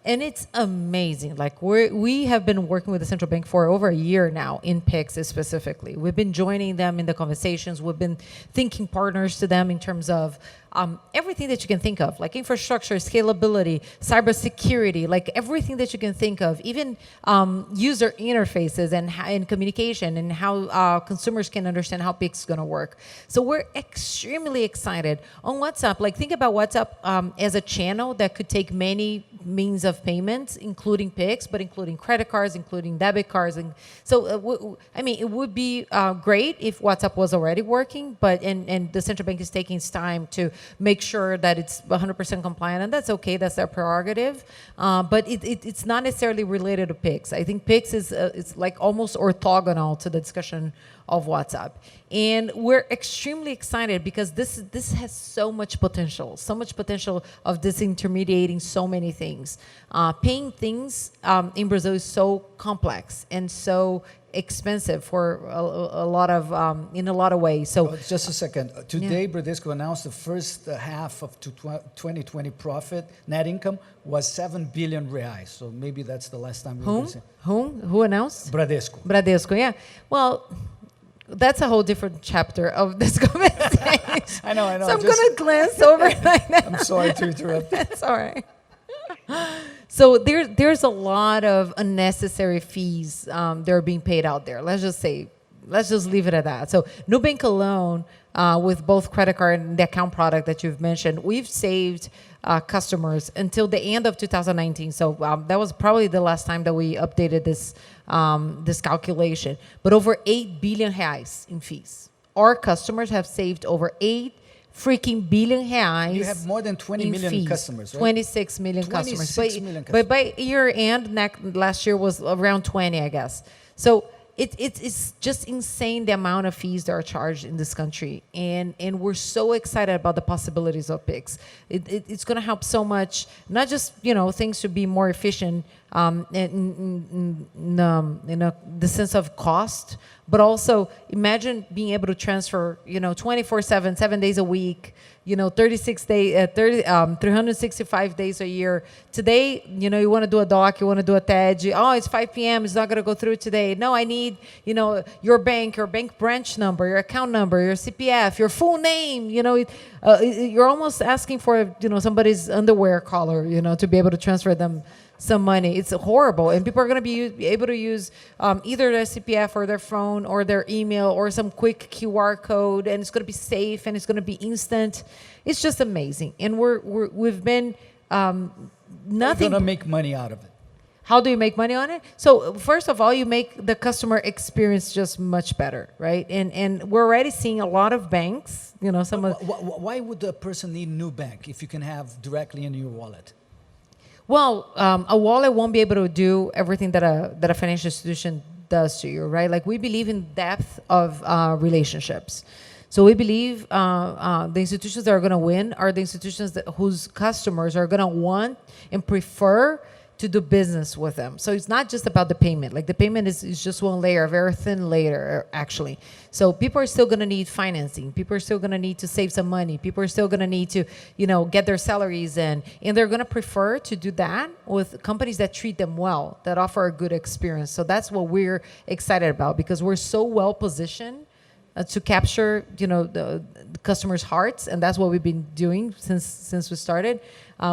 And it's amazing. Like we have been working with the central bank for over a year now in Pix specifically. We've been joining them in the conversations. We've been thinking partners to them in terms of everything that you can think of, like infrastructure, scalability, cybersecurity, like everything that you can think of, even user interfaces and communication and how consumers can understand how Pix is going to work. So we're extremely excited. On WhatsApp, like think about WhatsApp as a channel that could take many means of payments, including Pix, but including credit cards, including debit cards. And so, I mean, it would be great if WhatsApp was already working, but and the central bank is taking its time to make sure that it's 100% compliant, and that's okay, that's their prerogative. But it's not necessarily related to Pix. I think Pix is it's like almost orthogonal to the discussion of WhatsApp. And we're extremely excited because this has so much potential of disintermediating so many things. Paying things in Brazil is so complex and so expensive for a lot of in a lot of ways. So just a second. Today, Bradesco announced the first half of 2020 profit, net income was 7 billion reais. So maybe that's the last time we will see. Who announced? Bradesco, yeah. Well, that's a whole different chapter of this conversation. I know. So I'm going to glance over like that. I'm sorry to interrupt. That's all right. So there's a lot of unnecessary fees that are being paid out there. Let's just leave it at that. So Nubank alone, with both credit card and the account product that you've mentioned, we've saved customers until the end of 2019. So that was probably the last time that we updated this this calculation. But over 8 billion reais in fees. Our customers have saved over 8 freaking billion reais. You have more than 20 million fees. Customers, right? 26 million 26 customers. million customers. But by year end, last year was around 20, I guess. So it's just insane the amount of fees that are charged in this country. And we're so excited about the possibilities of Pix. It's going to help so much, not just, things to be more efficient the sense of cost, but also imagine being able to transfer, 24/7, 7 days a week, 365 days a year. Today, you want to do a doc, you want to do a TED. Oh, it's 5 p.m. It's not going to go through today. No, I need, your bank branch number, your account number, your CPF, your full name. You're almost asking for, somebody's underwear collar, to be able to transfer them some money. It's horrible, and people are going to be able to use either their CPF or their phone or their email or some quick QR code, and it's going to be safe and it's going to be instant. It's just amazing, and we've been nothing. You're going to make money out of it. How do you make money on it? So first of all, you make the customer experience just much better, right? And we're already seeing a lot of banks. Why would a person need a new bank if you can have directly in your wallet? Well, a wallet won't be able to do everything that a financial institution does to you, right? Like, we believe in depth of relationships. So we believe the institutions that are going to win are the institutions whose customers are going to want and prefer to do business with them. So it's not just about the payment. Like, the payment is just one layer, a very thin layer, actually. So people are still going to need financing. People are still going to need to save some money. People are still going to need to, get their salaries in. And they're going to prefer to do that with companies that treat them well, that offer a good experience. So that's what we're excited about, because we're so well positioned to capture, the customers' hearts, and that's what we've been doing since we started.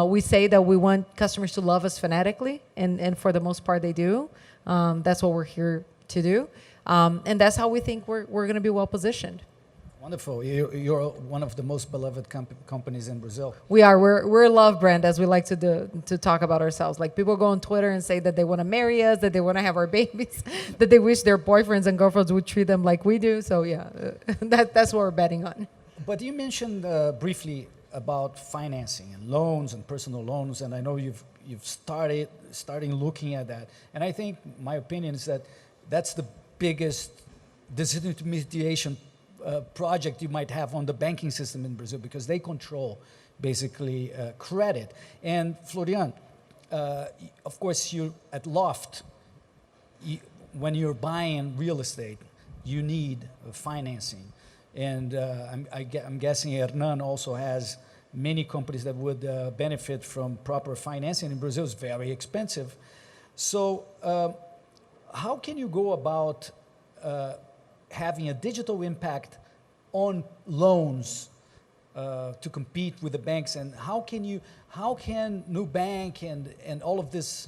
We say that we want customers to love us phonetically, and for the most part they do. That's what we're here to do, and that's how we think we're going to be well positioned. Wonderful. You're one of the most beloved companies in Brazil. We are. We're a love brand, as we like to talk about ourselves. Like, people go on Twitter and say that they want to marry us, that they want to have our babies, that they wish their boyfriends and girlfriends would treat them like we do. So yeah, that's what we're betting on. But you mentioned briefly about financing and loans and personal loans, and I know you've started looking at that. And I think my opinion is that that's the biggest disintermediation project you might have on the banking system in Brazil, because they control basically credit. And Florian, of course, you at Loft, when you're buying real estate, you need financing. And I'm guessing Hernan also has many companies that would benefit from proper financing. In Brazil, it's very expensive. So how can you go about having a digital impact on loans to compete with the banks, and how can Nubank and all of this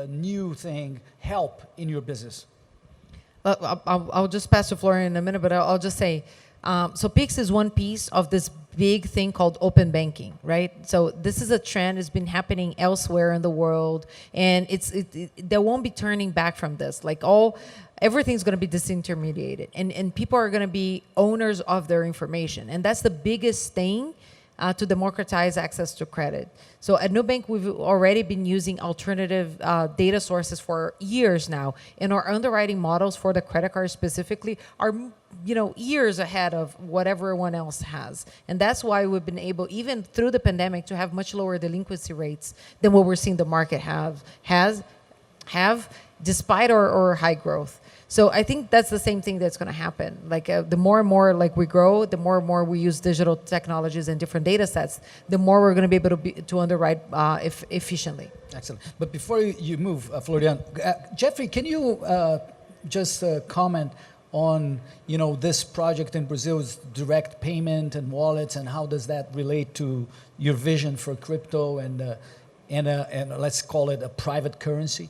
new thing help in your business? I'll just pass to Florian in a minute, but I'll just say, so Pix is one piece of this big thing called open banking, right? So this is a trend. It's been happening elsewhere in the world, and there won't be turning back from this. Like, everything's going to be disintermediated, and people are going to be owners of their information, and that's the biggest thing to democratize access to credit. So at Nubank, we've already been using alternative data sources for years now, and our underwriting models for the credit card specifically are years ahead of what everyone else has. And that's why we've been able, even through the pandemic, to have much lower delinquency rates than what we're seeing the market have despite our high growth. So I think that's the same thing that's going to happen. Like, the more and more we grow, the more and more we use digital technologies and different data sets, the more we're going to be able to underwrite efficiently. Excellent. But before you move, Florian, Jeffrey, can you just comment on this project in Brazil's direct payment and wallets, and how does that relate to your vision for crypto and let's call it a private currency?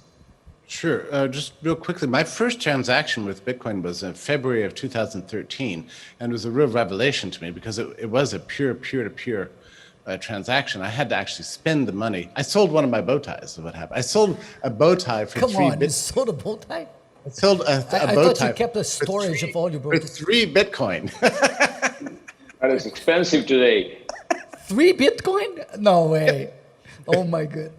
Sure. Just real quickly, my first transaction with Bitcoin was in February of 2013, and it was a real revelation to me, because it was a pure peer-to-peer transaction. I had to actually spend the money. I sold one of my bow ties, is what happened. I sold a bow tie for Come on, you sold a bow tie? I sold a I bow thought tie you kept a storage of all your bow for ties. 3 Bitcoin. That is expensive today. 3 Bitcoin? No way. Oh my God.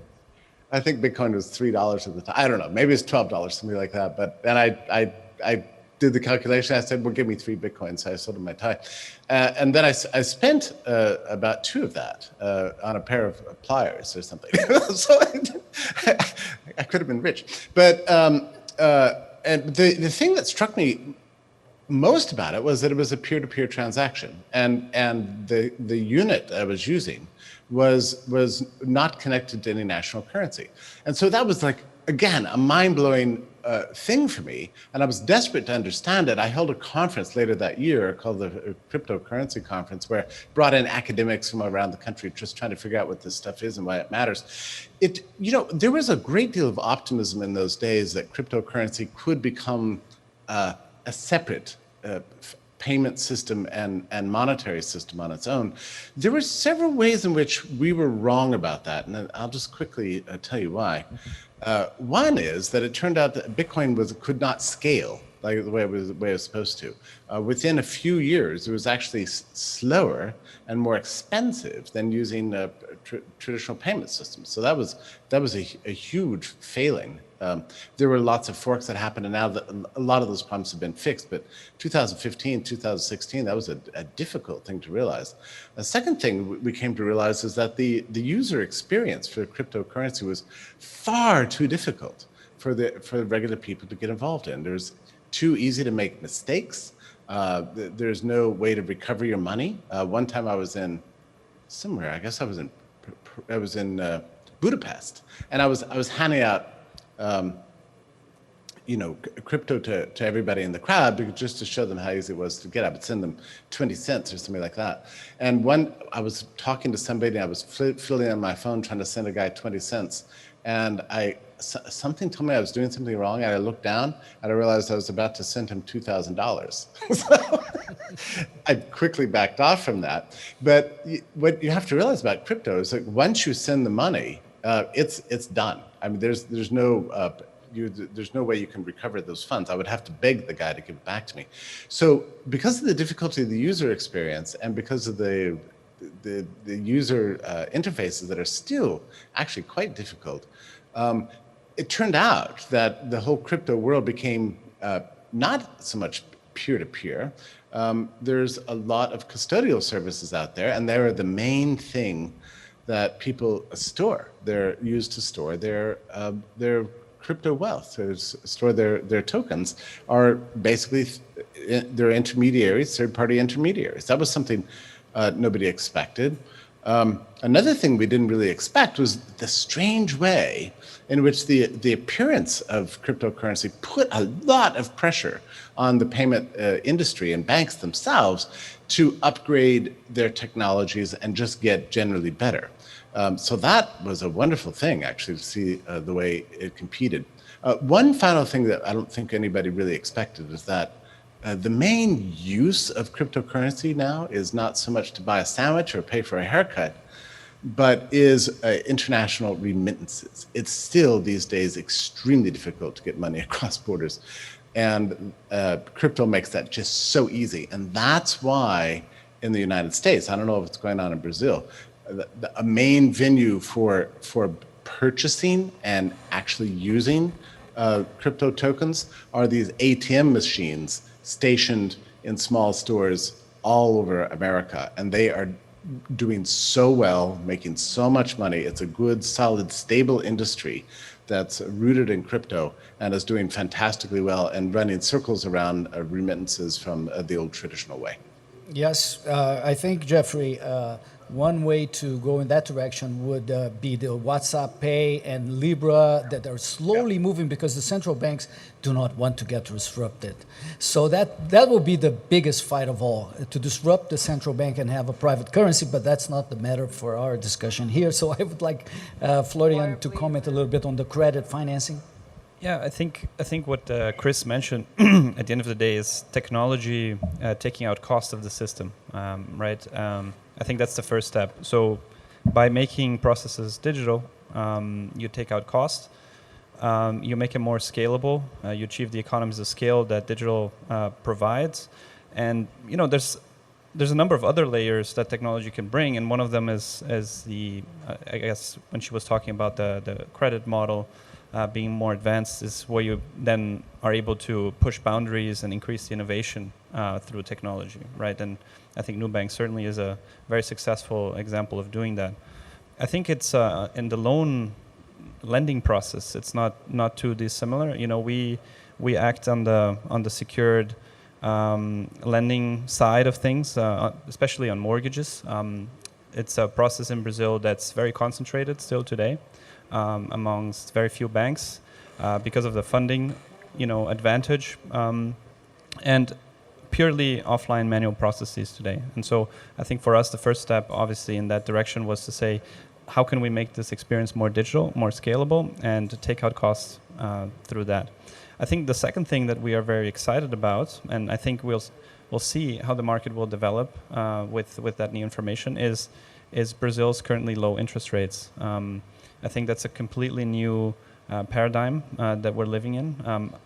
I think Bitcoin was $3 at the time. I don't know. Maybe it's $12, something like that. But then I did the calculation. I said, well, give me 3 Bitcoins. So I sold him my tie. And then I spent about 2 of that on a pair of pliers or something. So I could have been rich. But and the thing that struck me most about it was that it was a peer-to-peer transaction. And the unit I was using was not connected to any national currency. And so that was like, again, a mind-blowing thing for me, and I was desperate to understand it. I held a conference later that year called the Cryptocurrency Conference, where I brought in academics from around the country just trying to figure out what this stuff is and why it matters. There was a great deal of optimism in those days that cryptocurrency could become a separate payment system and monetary system on its own. There were several ways in which we were wrong about that, and I'll just quickly tell you why. One is that it turned out that Bitcoin could not scale like the way it was supposed to. Within a few years, it was actually slower and more expensive than using traditional payment systems. So that was a huge failing. There were lots of forks that happened, and now a lot of those problems have been fixed. But 2015, 2016, that was a difficult thing to realize. The second thing we came to realize is that the user experience for cryptocurrency was far too difficult for regular people to get involved in. There's too easy to make mistakes. There's no way to recover your money. One time I was in somewhere, I guess I was in Budapest, and I was handing out crypto to everybody in the crowd, just to show them how easy it was to get. I would send them 20 cents or something like that. And I was talking to somebody, and I was filling on my phone trying to send a guy 20 cents. And something told me I was doing something wrong, and I looked down and I realized I was about to send him $2,000. So I quickly backed off from that. But what you have to realize about crypto is that once you send the money, it's done. I mean, there's no way you can recover those funds. I would have to beg the guy to give it back to me. So because of the difficulty of the user experience, and because of the user interfaces that are still actually quite difficult, it turned out that the whole crypto world became not so much peer-to-peer. There's a lot of custodial services out there, and they're the main thing that people store. They're used to store their crypto wealth, to store their tokens, are basically they're intermediaries, third-party intermediaries. That was something nobody expected. Another thing we didn't really expect was the strange way in which the appearance of cryptocurrency put a lot of pressure on the payment industry and banks themselves to upgrade their technologies and just get generally better. So that was a wonderful thing, actually, to see the way it competed. One final thing that I don't think anybody really expected is that the main use of cryptocurrency now is not so much to buy a sandwich or pay for a haircut, but is international remittances. It's still these days extremely difficult to get money across borders. And crypto makes that just so easy. And that's why in the United States, I don't know if it's going on in Brazil, a main venue for purchasing and actually using crypto tokens are these ATM machines stationed in small stores all over America. And they are doing so well, making so much money. It's a good, solid, stable industry that's rooted in crypto and is doing fantastically well and running circles around remittances from the old traditional way. Yes, I think, Jeffrey, one way to go in that direction would be the WhatsApp Pay and Libra that are slowly moving because the central banks do not want to get disrupted. So that will be the biggest fight of all, to disrupt the central bank and have a private currency, but that's not the matter for our discussion here. So I would like Florian to comment a little bit on the credit financing. Yeah, I think what Chris mentioned at the end of the day is technology taking out cost of the system, right? I think that's the first step. So by making processes digital, you take out cost, you make it more scalable, you achieve the economies of scale that digital provides. And there's a number of other layers that technology can bring, and one of them is the I guess when she was talking about the credit model, being more advanced is where you then are able to push boundaries and increase the innovation through technology, right? And I think Nubank certainly is a very successful example of doing that. I think it's in the loan lending process, it's not too dissimilar. You know, we act on the secured lending side of things, especially on mortgages. It's a process in Brazil that's very concentrated still today amongst very few banks because of the funding, advantage, and purely offline manual processes today. And so I think for us, the first step, obviously, in that direction was to say, how can we make this experience more digital, more scalable, and to take out costs through that? I think the second thing that we are very excited about, and I think we'll see how the market will develop with that new information, is Brazil's currently low interest rates. I think that's a completely new paradigm that we're living in.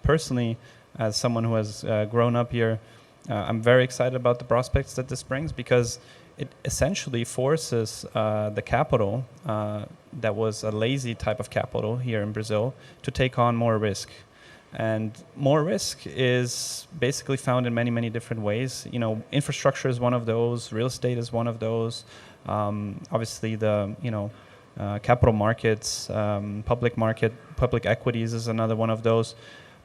Personally, as someone who has grown up here, I'm very excited about the prospects that this brings, because it essentially forces the capital that was a lazy type of capital here in Brazil to take on more risk. And more risk is basically found in many, many different ways. Infrastructure is one of those, real estate is one of those. Obviously the, capital markets, public equities is another one of those.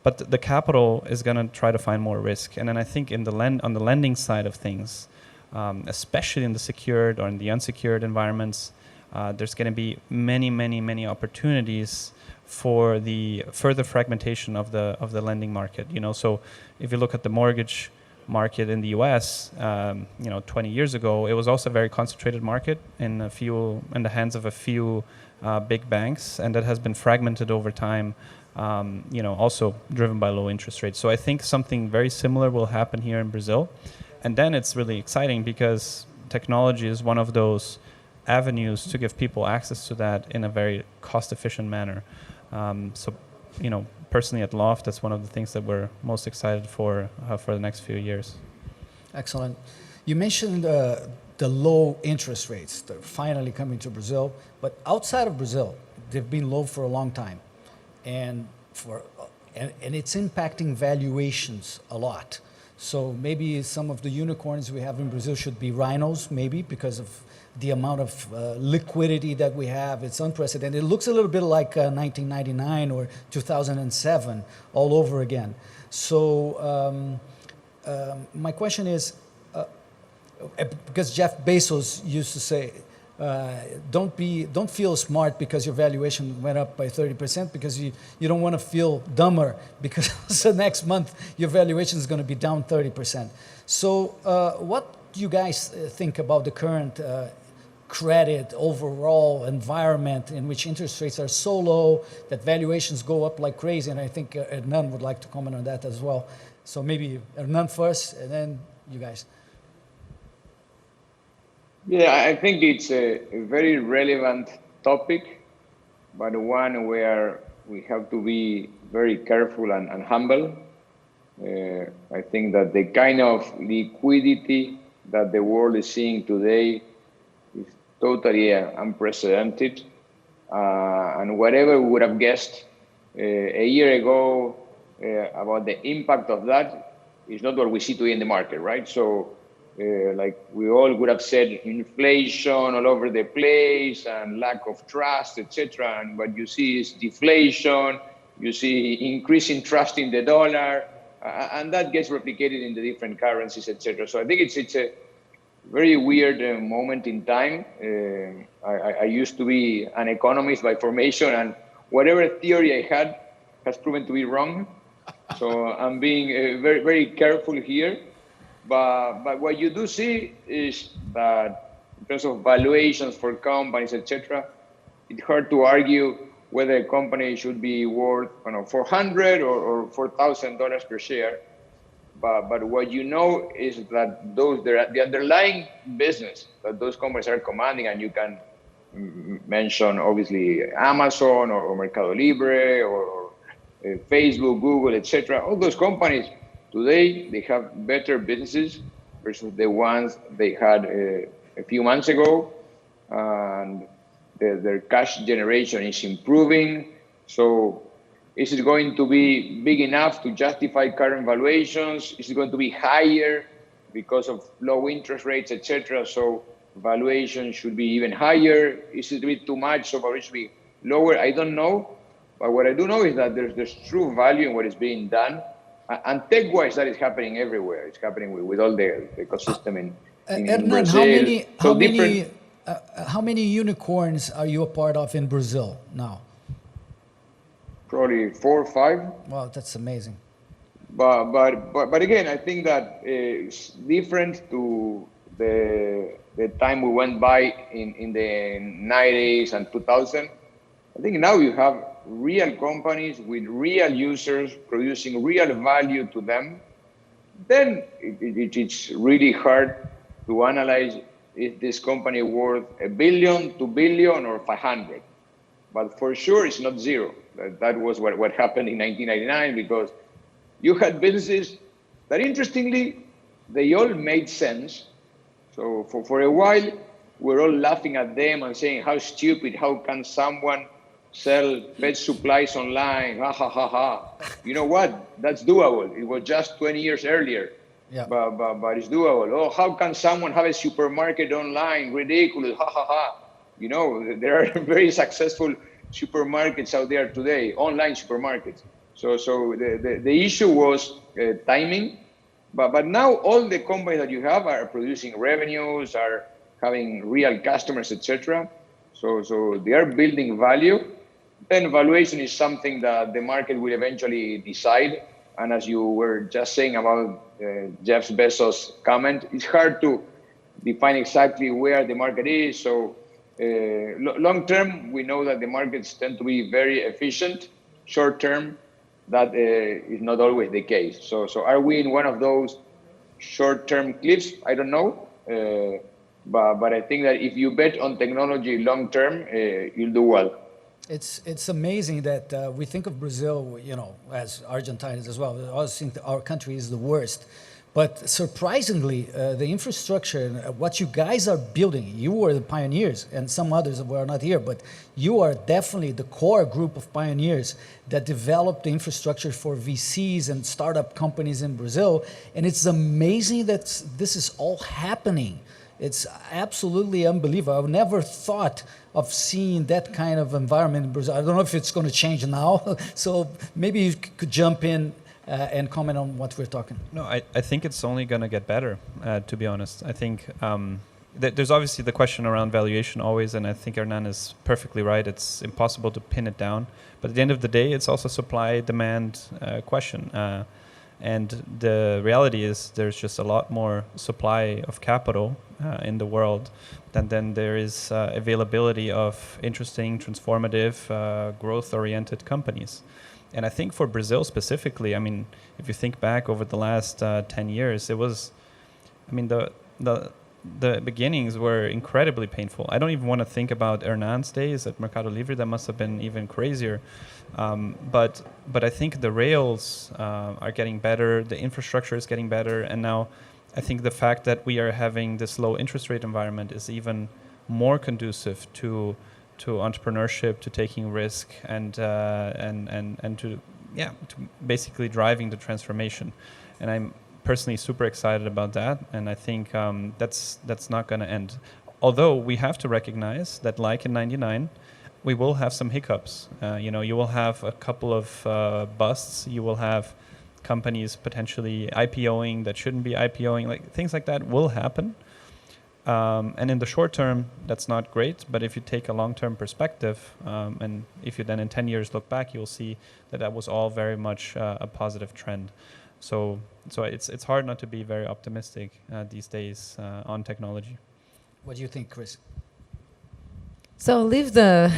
But the capital is going to try to find more risk. And then I think on the lending side of things, especially in the secured or in the unsecured environments, there's going to be many, many, many opportunities for the further fragmentation of the lending market. So if you look at the mortgage market in the U.S., 20 years ago, it was also a very concentrated market in the hands of a few big banks, and that has been fragmented over time. Also driven by low interest rates. So I think something very similar will happen here in Brazil. And then it's really exciting because technology is one of those avenues to give people access to that in a very cost-efficient manner. Personally at Loft, that's one of the things that we're most excited for the next few years. Excellent. You mentioned the low interest rates. They're finally coming to Brazil. But outside of Brazil, they've been low for a long time. And it's impacting valuations a lot. So maybe some of the unicorns we have in Brazil should be rhinos, maybe, because of the amount of liquidity that we have. It's unprecedented. It looks a little bit like 1999 or 2007 all over again. So my question is, because Jeff Bezos used to say, don't feel smart because your valuation went up by 30%, because you don't want to feel dumber because the next month your valuation is going to be down 30%. So what do you guys think about the current credit overall environment in which interest rates are so low that valuations go up like crazy? And I think Hernan would like to comment on that as well. So maybe Hernan first and then you guys. Yeah, I think it's a very relevant topic, but one where we have to be very careful and humble. I think that the kind of liquidity that the world is seeing today is totally unprecedented. And whatever we would have guessed a year ago about the impact of that is not what we see today in the market, right? So like we all would have said, inflation all over the place and lack of trust, etc. And what you see is deflation. You see increasing trust in the dollar, and that gets replicated in the different currencies, etc. So I think it's a very weird moment in time. I used to be an economist by formation, and whatever theory I had has proven to be wrong. So I'm being very, very careful here. But what you do see is that in terms of valuations for companies, etc., it's hard to argue whether a company should be worth $400 or $4,000 per share. But what you know is that the underlying business that those companies are commanding, and you can mention obviously Amazon or Mercado Libre or Facebook, Google, etc. All those companies today, they have better businesses versus the ones they had a few months ago, and their cash generation is improving. So Is it going to be big enough to justify current valuations? Is it going to be higher because of low interest rates, etc.? So valuation should be even higher. Is it a bit too much, so valuation should be lower? I don't know. But what I do know is that there's true value in what is being done. And tech-wise, that is happening everywhere. It's happening with all the ecosystem in Hernan, Brazil. how many unicorns are you a part of in Brazil now? Probably 4 or 5. Wow, that's amazing. But again, I think that it's different to the time we went by in the 90s and 2000. I think now you have real companies with real users producing real value to them. Then it's really hard to analyze is this company worth $1 billion, $2 billion, or 500. But for sure, it's not zero. That was what happened in 1999, because you had businesses that, interestingly, they all made sense. So for a while, we're all laughing at them and saying, how stupid, how can someone sell pet supplies online? Ha, ha, ha, ha. You know what? That's doable. It was just 20 years earlier. Yeah. But it's doable. Oh, how can someone have a supermarket online? Ridiculous. Ha, ha, ha. You know, there are very successful supermarkets out there today, online supermarkets. So the issue was timing. But now all the companies that you have are producing revenues, are having real customers, etc. So they are building value. Then valuation is something that the market will eventually decide. And as you were just saying about Jeff Bezos' comment, it's hard to define exactly where the market is. So long term, we know that the markets tend to be very efficient. Short term, that is not always the case. So are we in one of those short-term cliffs? I don't know. But I think that if you bet on technology long term, you'll do well. It's amazing that we think of Brazil, you know, as Argentines as well. We always think that our country is the worst. But surprisingly, the infrastructure, what you guys are building, you were the pioneers, and some others were not here, but you are definitely the core group of pioneers that developed the infrastructure for VCs and startup companies in Brazil. And it's amazing that this is all happening. It's absolutely unbelievable. I've never thought of seeing that kind of environment in Brazil. I don't know if it's going to change now. So maybe you could jump in and comment on what we're talking. No, I think it's only going to get better, to be honest. I think there's obviously the question around valuation always, and I think Hernan is perfectly right. It's impossible to pin it down. But at the end of the day, it's also supply-demand question. And the reality is there's just a lot more supply of capital in the world than there is availability of interesting, transformative, growth-oriented companies. And I think for Brazil specifically, I mean, if you think back over the last 10 years, it was, I mean, the beginnings were incredibly painful. I don't even want to think about Hernan's days at Mercado Livre. That must have been even crazier. But I think the rails are getting better, the infrastructure is getting better, and now I think the fact that we are having this low interest rate environment is even more conducive to entrepreneurship, to taking risk, and to basically driving the transformation. And I'm personally super excited about that, and I think that's not going to end. Although we have to recognize that, like in '99, we will have some hiccups. You will have a couple of busts. You will have companies potentially IPOing that shouldn't be IPOing. Like things like that will happen. And in the short term, that's not great. But if you take a long-term perspective, and if you then in 10 years look back, you'll see that was all very much a positive trend. So it's hard not to be very optimistic these days on technology. What do you think, Chris? So leave the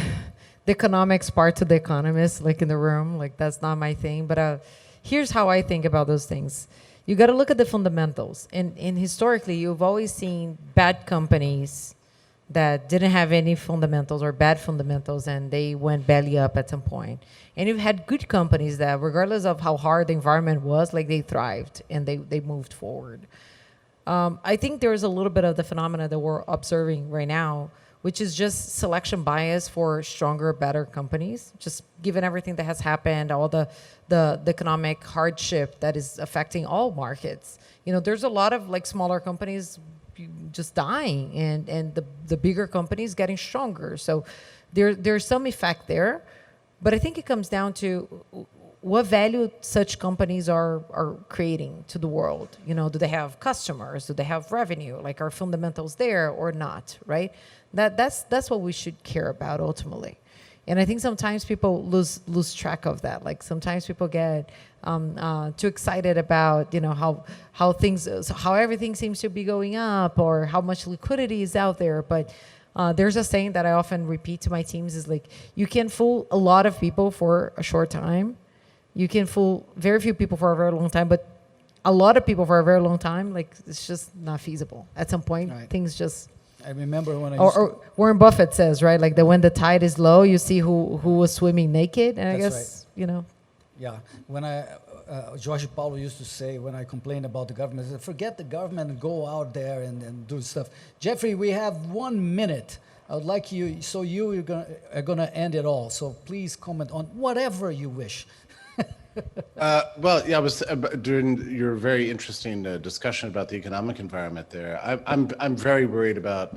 economics part to the economists, like in the room. Like that's not my thing. But here's how I think about those things. You got to look at the fundamentals. And historically, you've always seen bad companies that didn't have any fundamentals or bad fundamentals, and they went belly up at some point. And you've had good companies that, regardless of how hard the environment was, like they thrived and they moved forward. I think there's a little bit of the phenomena that we're observing right now, which is just selection bias for stronger, better companies, just given everything that has happened, all the economic hardship that is affecting all markets. You know, there's a lot of like smaller companies just dying, and the bigger companies getting stronger. So there's some effect there, but I think it comes down to what value such companies are creating to the world. You know, do they have customers? Do they have revenue? Like, are fundamentals there or not, right? That's what we should care about ultimately. And I think sometimes people lose track of that. Like sometimes people get too excited about, you know, how everything seems to be going up or how much liquidity is out there. But there's a saying that I often repeat to my teams is like, you can fool a lot of people for a short time. You can fool very few people for a very long time, but a lot of people for a very long time, like it's just not feasible. At some point, Right. things just... I remember when I Or Warren Buffett says, right, like that when the tide is low, you see who was swimming naked. And I That's guess, you know. Yeah, when Jorge Paulo used to say, when I complained about the government, I said, forget the government and go out there and do stuff. Jeffrey, we have 1 minute. I would like you, so you're gonna end it all. So please comment on whatever you wish. Well, yeah, I was during your very interesting discussion about the economic environment there. I'm very worried about.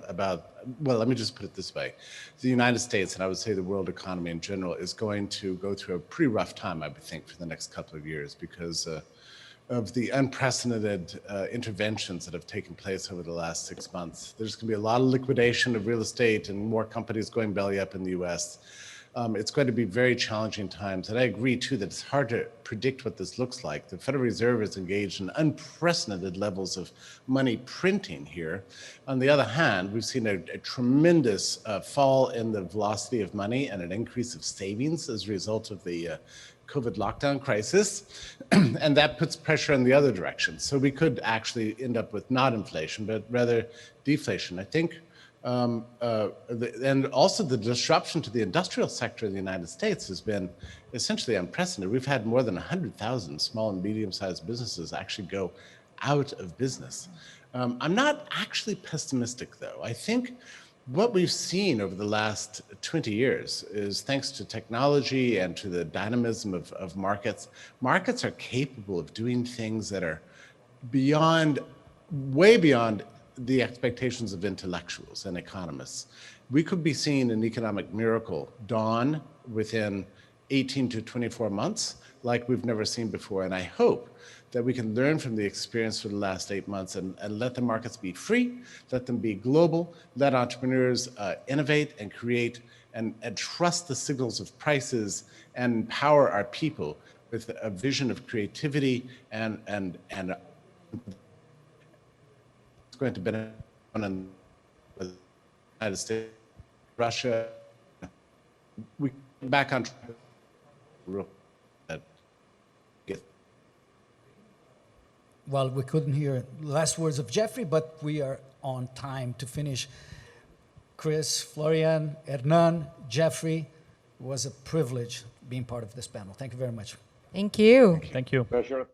Well, let me just put it this way: the United States, and I would say the world economy in general, is going to go through a pretty rough time, I would think, for the next couple of years because of the unprecedented interventions that have taken place over the last 6 months. There's going to be a lot of liquidation of real estate and more companies going belly up in the U.S. It's going to be very challenging times. And I agree, too, that it's hard to predict what this looks like. The Federal Reserve is engaged in unprecedented levels of money printing here. On the other hand, we've seen a tremendous fall in the velocity of money and an increase of savings as a result of the COVID lockdown crisis. And that puts pressure in the other direction. So we could actually end up with not inflation, but rather deflation. I think and also the disruption to the industrial sector in the United States has been essentially unprecedented. We've had more than 100,000 small and medium-sized businesses actually go out of business. I'm not actually pessimistic, though. I think what we've seen over the last 20 years is thanks to technology and to the dynamism of markets. Markets are capable of doing things that are way beyond the expectations of intellectuals and economists. We could be seeing an economic miracle dawn within 18 to 24 months like we've never seen before. And I hope that we can learn from the experience for the last 8 months and let the markets be free, let them be global, let entrepreneurs innovate and create and trust the signals of prices and empower our people with a vision of creativity and it's going to benefit the United States, Russia. We back on track. Well, we couldn't hear the last words of Jeffrey, but we are on time to finish. Chris, Florian, Hernan, Jeffrey, it was a privilege being part of this panel. Thank you very much. Thank you. Thank you. Pleasure.